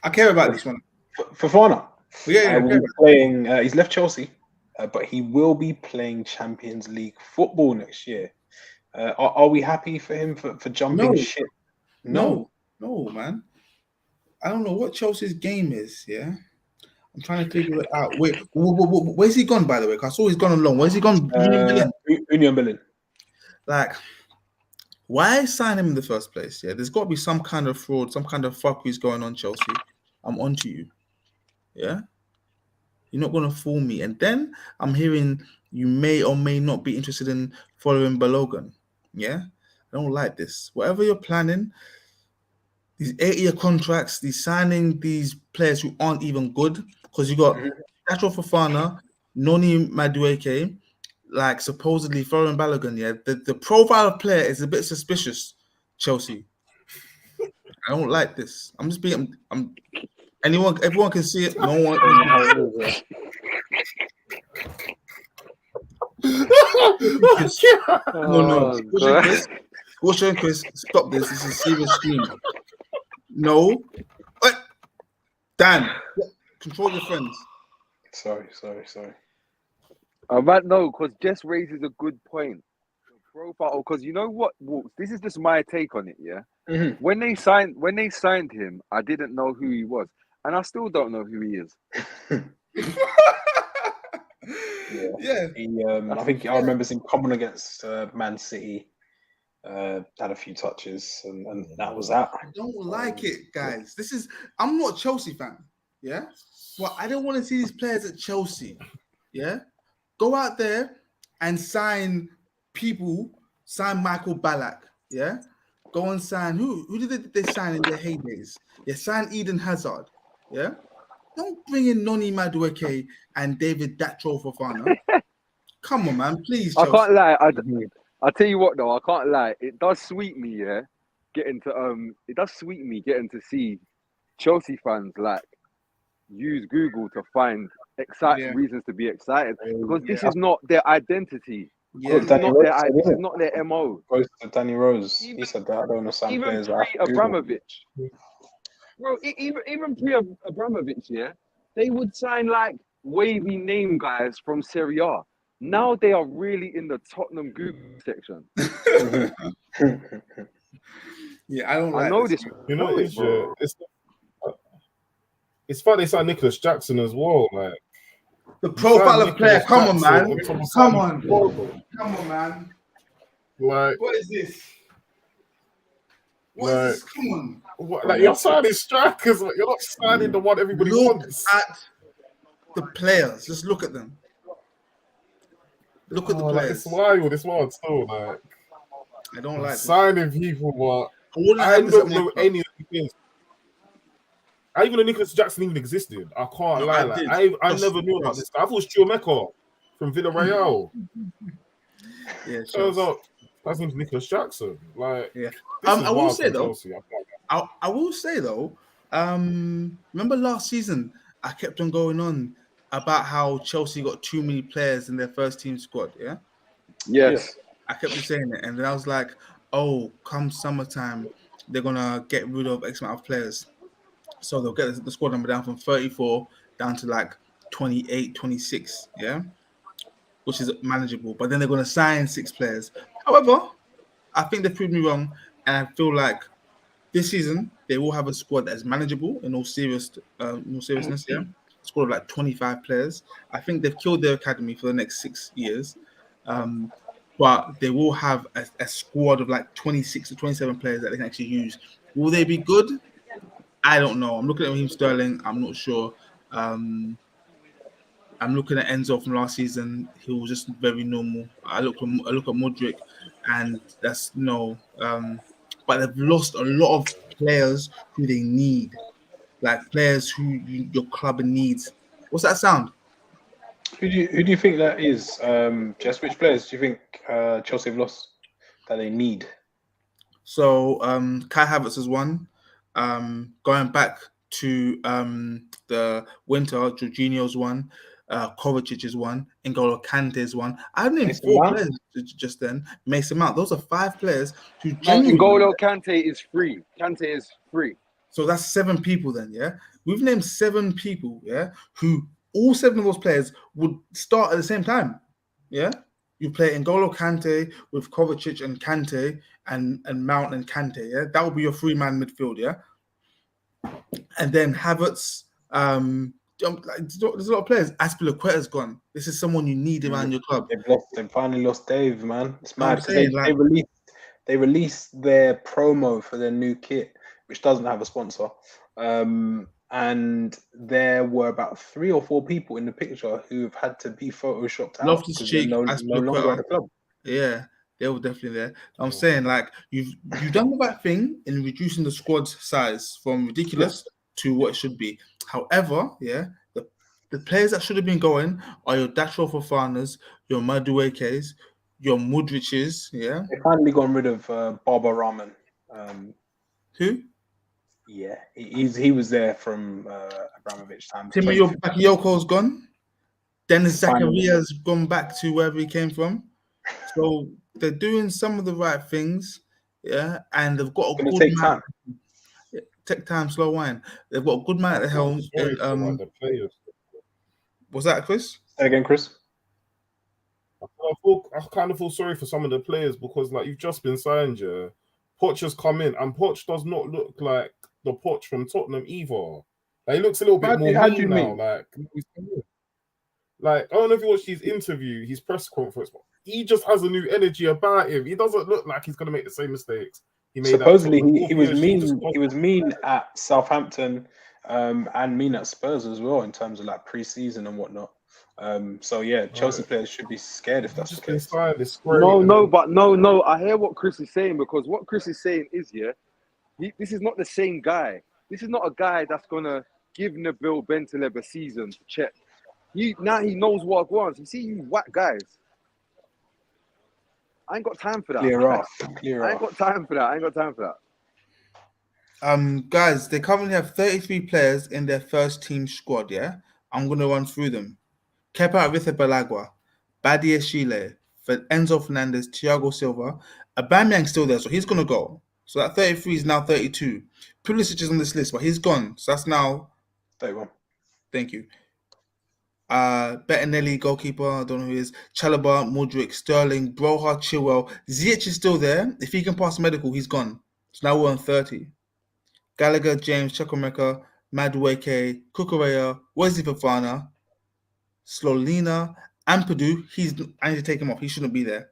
I care about this one. Fofana. Yeah. Playing. He's left Chelsea, but he will be playing Champions League football next year. Are we happy for him for jumping ship? No, man. I don't know what Chelsea's game is. Yeah, I'm trying to figure it out. Wait, where's he gone, by the way? 'Cause I saw he's gone on loan. Where's he gone? Union Berlin. Like, why sign him in the first place? Yeah, there's got to be some kind of fraud, some kind of fuckery's going on, Chelsea. I'm onto you. Yeah, you're not gonna fool me. And then I'm hearing you may or may not be interested in following Balogun. Yeah, I don't like this. Whatever you're planning, these 8-year contracts, these signing these players who aren't even good, because you got Nacho Fofana, Noni Madueke, like supposedly following Balogun. Yeah, the profile of player is a bit suspicious. Chelsea, I don't like this. I'm just being. Everyone can see it. No one. No. Scorcher and Chris, stop this. This is a serious stream. No. What? Dan, control your friends. Sorry. No, because Jess raises a good point. The profile, because you know what, Walks, this is just my take on it, yeah? Mm-hmm. When they signed him, I didn't know who he was. And I still don't know who he is. Yeah. I think I remember seeing common against Man City. Had a few touches, and that was that. I don't like it, guys. I'm not a Chelsea fan, yeah? Well, I don't want to see these players at Chelsea, yeah? Go out there and sign people, sign Michael Ballack, yeah? Go and sign, who did they sign in their heydays? Yeah, sign Eden Hazard, yeah? Don't bring in Noni Madueke and David Datro Fofana. Come on, man, please, Chelsea. I can't lie. I'll tell you what though, I can't lie. It does sweet me, yeah. Getting to see Chelsea fans like use Google to find reasons to be excited, because this is not their identity. Yeah, this is not their MO. Danny Rose, he said that. I don't know some Even players. Abramovich, bro. Even pre-Abramovich, yeah, they would sign like wavy name guys from Serie A. Now they are really in the Tottenham Google section. Yeah, I don't like know this. You know, it's funny they signed Nicholas Jackson as well. Like the profile of player. Come on, man. Come on, man. Like, what is this? What is this? Come on. Like you're signing strikers, like, you're not signing the one everybody wants. At the players. Just look at them. Look at the players. Like, it's wild still. Like, I don't like signing people, but I don't know any of the things. I even know Nicholas Jackson even existed. I can't lie. I never knew about this guy. I thought it was Chuameko from Villarreal. Yeah, turns out that's named Nicholas Jackson. Like, yeah. I will say though. I will say though. Remember last season, I kept on going on about how Chelsea got too many players in their first team squad. Yeah. Yes. I kept on saying it, and then I was like, "Oh, come summertime, they're gonna get rid of X amount of players." So they'll get the squad number down from 34 down to like 28, 26, yeah, which is manageable. But then they're going to sign 6 players. However, I think they proved me wrong, and I feel like this season they will have a squad that is manageable in all seriousness. Yeah, a squad of like 25 players. I think they've killed their academy for the next 6 years, but they will have a squad of like 26 to 27 players that they can actually use. Will they be good? I don't know. I'm looking at Raheem Sterling. I'm not sure. I'm looking at Enzo from last season. He was just very normal. I look at Modric, and that's no. But they've lost a lot of players who they need, like players who your club needs. What's that sound? Who do you think that is? Just which players do you think Chelsea have lost that they need? So Kai Havertz is one. Going back to the winter, Jorginho's one, Kovacic is one, N'Golo Kante is one. I named 4 players just then. Mason Mount. Those are 5 players who genuinely. N'Golo Kante is free. Kante is free. So that's 7 people then, yeah? We've named 7 people, yeah, who all 7 of those players would start at the same time, yeah? You play N'Golo Kante with Kovacic and Kante and Mount and Kante, yeah? That would be your 3-man midfield, yeah? And then Havertz, Like, there's a lot of players. Aspilicueta's gone. This is someone you need around your club. They finally lost Dave, man. It's I'm mad because saying, they released their promo for their new kit, which doesn't have a sponsor. And there were about 3 or 4 people in the picture who have had to be photoshopped out Loftus because they're Cheek, no longer at the club. Yeah, they were definitely there. I'm saying, like, you've done the right thing in reducing the squad size from ridiculous to what it should be. However, the players that should have been going are your Dacho Fofanas, your Maduekes, your Mudriches, They finally got rid of Baba Rahman. Who? Yeah, he was there from Abramovich time. Timmy Bakayoko's gone. Dennis Finally. Zacharia's gone back to wherever he came from. So they're doing some of the right things, and they've got a good take man. time. Take time, slow wine. They've got a good man at the helm. The players. Was that Chris? Say again, Chris. I kind of feel sorry for some of the players because, like, you've just been signed, Poch has come in, and Poch does not look like the Poch from Tottenham either. Like, he looks a little bit more mean now. Like, I don't know if you watched his interview, his press conference, but he just has a new energy about him. He doesn't look like he's going to make the same mistakes he made. Supposedly, he was mean. He was mean at Southampton, and mean at Spurs as well in terms of like preseason and whatnot. So yeah, Chelsea players should be scared if that's the case. No. I hear what Chris is saying, because what Chris is saying is, this is not the same guy. This is not a guy that's gonna give Nabil Bentaleb a season to check. He knows what I want. You see, you whack guys. I ain't got time for that. Clear off. I ain't got time for that. Guys, they currently have 33 players in their first team squad. Yeah, I'm gonna run through them. Kepa Arrizabalaga, Badia Chile, Enzo Fernandez, Thiago Silva. Aubameyang's still there, so he's gonna go. So that 33 is now 32. Pulisic is on this list, but he's gone. So that's now 31. Thank you. Bettinelli, goalkeeper, I don't know who he is. Chalobah, Modric, Sterling, Broha, Chilwell. Ziyech is still there. If he can pass medical, he's gone. So now we're on 30. Gallagher, James, Chukwuemeka, Madueke, Kukureya, Wesley Fofana, Slolina, Ampadu. I need to take him off. He shouldn't be there.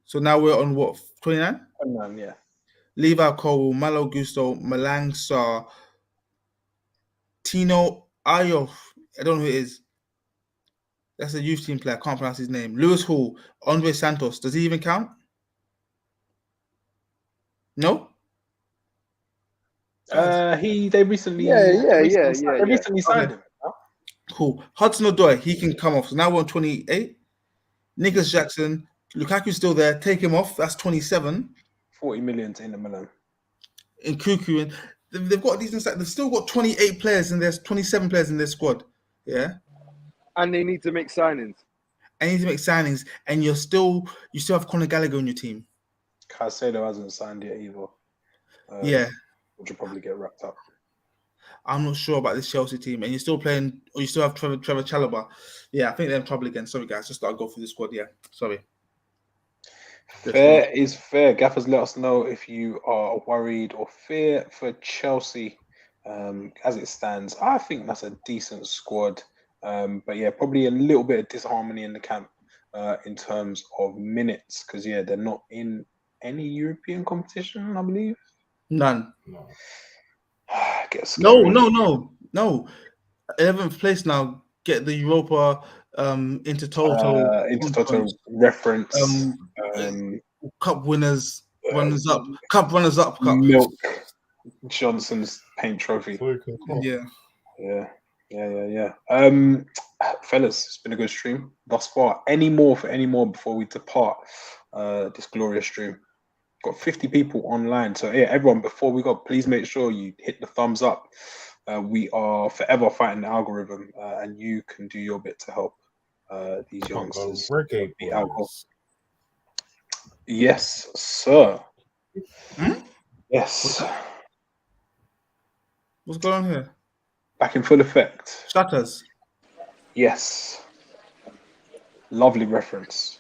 So now we're on what? 29? 29, yeah. Levi Cole, Malo Gusto, Malang Sarr, Tino Ayof. I don't know who it is. That's a youth team player. I can't pronounce his name. Lewis Hall, Andre Santos. Does he even count? No? They recently recently signed him. Cool. Hudson-Odoi, he can come off. So now we're on 28. Nicholas Jackson, Lukaku's still there. Take him off. That's 27. 40 million to Inter Milan. In Cuckoo, and they've got these inside. They've still got 28 players and there's 27 players in their squad. Yeah. And they need to make signings. And you still have Conor Gallagher on your team. Caicedo hasn't signed yet either. Which will probably get wrapped up. I'm not sure about this Chelsea team, and you're still playing, or you still have Trevor Chalobah. Yeah, I think they're in trouble again. Sorry, guys, just I'll go through the squad. Yeah, sorry. Fair is fair. Gaffers, let us know if you are worried or fear for Chelsea as it stands. I think that's a decent squad, but yeah, probably a little bit of disharmony in the camp in terms of minutes, because they're not in any European competition, I believe. None. No. No. 11th place now. Get the Europa Intertoto reference. Cup winners, runners up, cup. Milk Johnson's paint trophy. Yeah. Fellas, it's been a good stream thus far. Any more before we depart this glorious stream? Got 50 people online, so everyone, before we go, please make sure you hit the thumbs up. We are forever fighting the algorithm, and you can do your bit to help these youngsters. Reggae Boyz. Yes, sir. Yes. What's going on here? Back in full effect. Shutters. Yes. Lovely reference.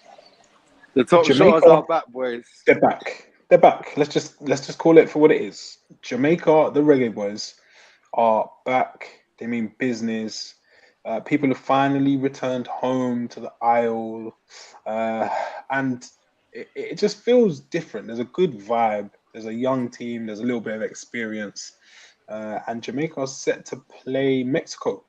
The top shotters are back, boys. They're back. Let's just call it for what it is. Jamaica, the Reggae Boyz, are back. they mean business. People have finally returned home to the Isle, and it just feels different. There's a good vibe. There's a young team. There's a little bit of experience, and Jamaica are set to play Mexico,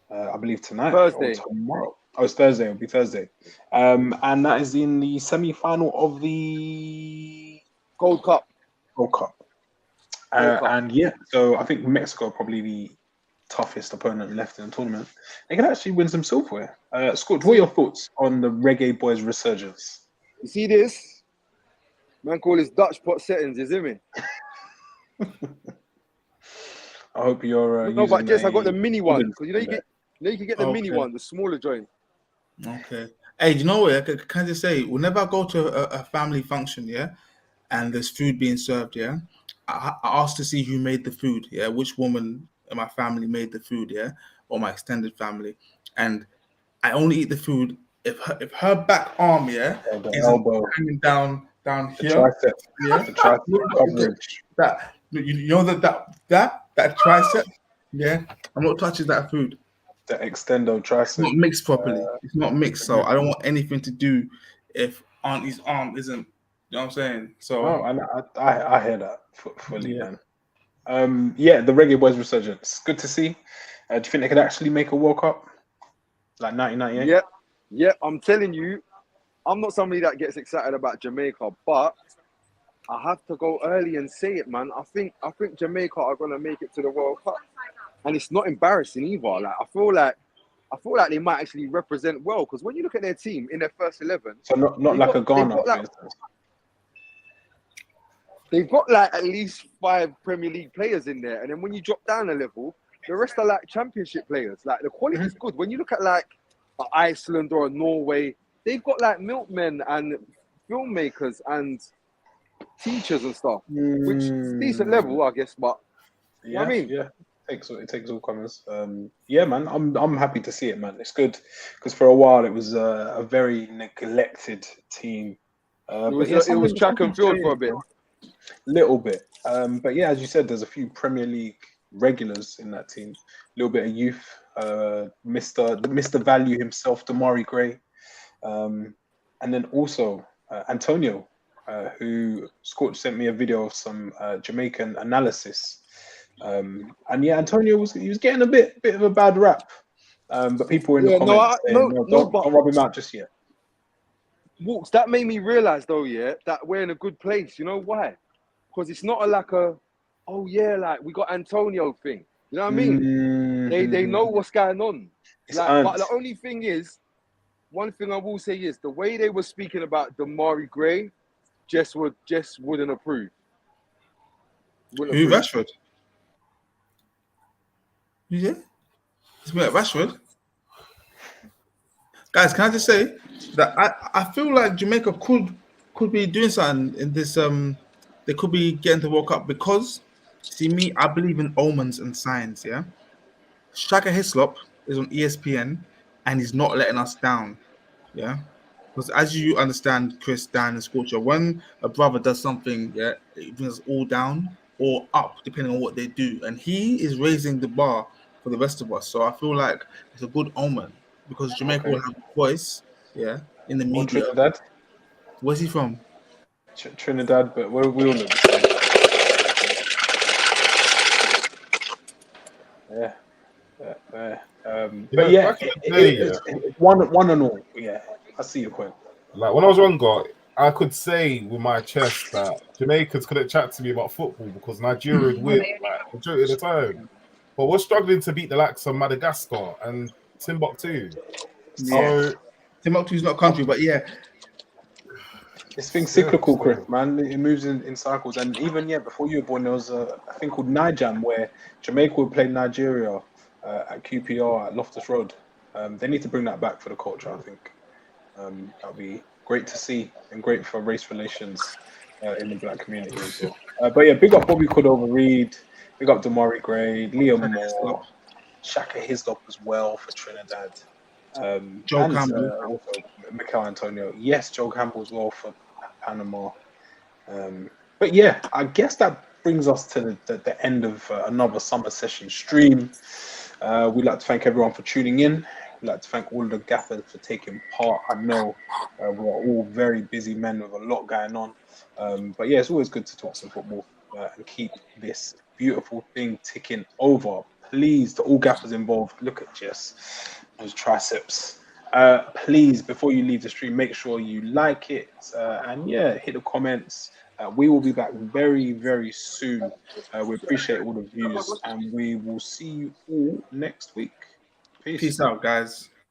I believe tonight Thursday. or tomorrow. Oh, it's Thursday. It'll be Thursday, and that is in the semi-final of the Gold Cup. World Cup. World Cup. And yeah, so I think Mexico are probably the toughest opponent left in the tournament. They can actually win some silverware. Scott, what are your thoughts on the Reggae Boyz resurgence? You see this? Man call his Dutch pot settings, you see me? I hope you're. No, but Jess, I got the a- mini one. Because you can get the mini Okay. one, the smaller joint. Okay. Hey, you know what? Can I just say, whenever I go to a family function, yeah, and there's food being served, yeah, I ask to see who made the food, yeah, which woman in my family made the food, yeah, or my extended family, and I only eat the food if her back arm, yeah, the isn't elbow, hanging down the here, tricep, yeah, the tricep coverage. that you know that tricep, yeah, I'm not touching that food. The extendo It's tricep. not mixed properly. It's not mixed, so I don't want anything to do if Auntie's arm isn't. You know what I'm saying? So No, and I hear that fully, Yeah. man. Yeah, the Reggae Boyz resurgence. Good to see. Do you think they could actually make a World Cup like 1998? Yeah, I'm telling you, I'm not somebody that gets excited about Jamaica, but I have to go early and say it, man. I think Jamaica are gonna make it to the World Cup, and it's not embarrassing either. Like I feel like they might actually represent well, because when you look at their team in their first 11, So not They've like got- a Ghana, they've got for like- instance. they've got like at least 5 Premier League players in there, and then when you drop down a level, the rest are like Championship players. Like the quality is good. When you look at like a Iceland or a Norway, they've got like milkmen and filmmakers and teachers and stuff, which is decent level, I guess. But Yeah, know what I mean? Yeah. It takes all comers. Yeah, man. I'm happy to see it, man. It's good because for a while it was a very neglected team. it was track and field for a bit. Little bit. But yeah, as you said, there's a few Premier League regulars in that team. A little bit of youth. Mr. Value himself, Damari Gray, and then also Antonio, who Scorch sent me a video of some Jamaican analysis. And yeah, Antonio was getting a bit of a bad rap. But people were in the comments saying, don't rub him out just yet. Walks, that made me realise though, yeah, that we're in a good place. You know why? Because it's not like we got Antonio thing. You know what I mean? They know what's going on. But the only thing is, one thing I will say is the way they were speaking about Damari Gray, Jess wouldn't approve. who Rashford? Yeah, it's me at Rashford. Guys, can I just say that I feel like Jamaica could be doing something in this. They could be getting to World Cup because, see me, I believe in omens and signs. Yeah, Shaka Hislop is on ESPN and he's not letting us down. Yeah, because as you understand, Chris, Dan, and Scorcher, when a brother does something, yeah, it brings us all down or up depending on what they do, and he is raising the bar for the rest of us. So I feel like it's a good omen because Jamaica will have a voice, yeah, in the Or media. Trinidad. Where's he from? Trinidad, but we all know the same. But yeah, it's one and all. Yeah, I see your point. Like when I was younger, I could say with my chest that Jamaicans couldn't chat to me about football because Nigeria would win like majority of the time. But we're struggling to beat the likes of Madagascar and Timbuktu. So Timbuktu's not a country, but yeah. This thing's cyclical, Chris, man. It moves in cycles. And even, before you were born, there was a thing called Nijam where Jamaica would play Nigeria at QPR at Loftus Road. They need to bring that back for the culture, I think. That'll be great to see and great for race relations in the black community as well. But yeah, big up Bobby Cordova-Reid, big up Damari Gray, Liam Moore, Shaka Hislop as well for Trinidad. Joe Campbell. Also Mikel Antonio. Yes, Joe Campbell as well for Panama. But yeah, I guess that brings us to the end of another summer session stream. We'd like to thank everyone for tuning in. We'd like to thank all of the gaffers for taking part. I know we're all very busy men with a lot going on. But yeah, it's always good to talk some football and keep this beautiful thing ticking over. Please, to all gaffers involved, look at Jess, those triceps. Please, before you leave the stream, make sure you like it and yeah, hit the comments. We will be back very, very soon. We appreciate all the views and we will see you all next week. Peace. Peace out, guys.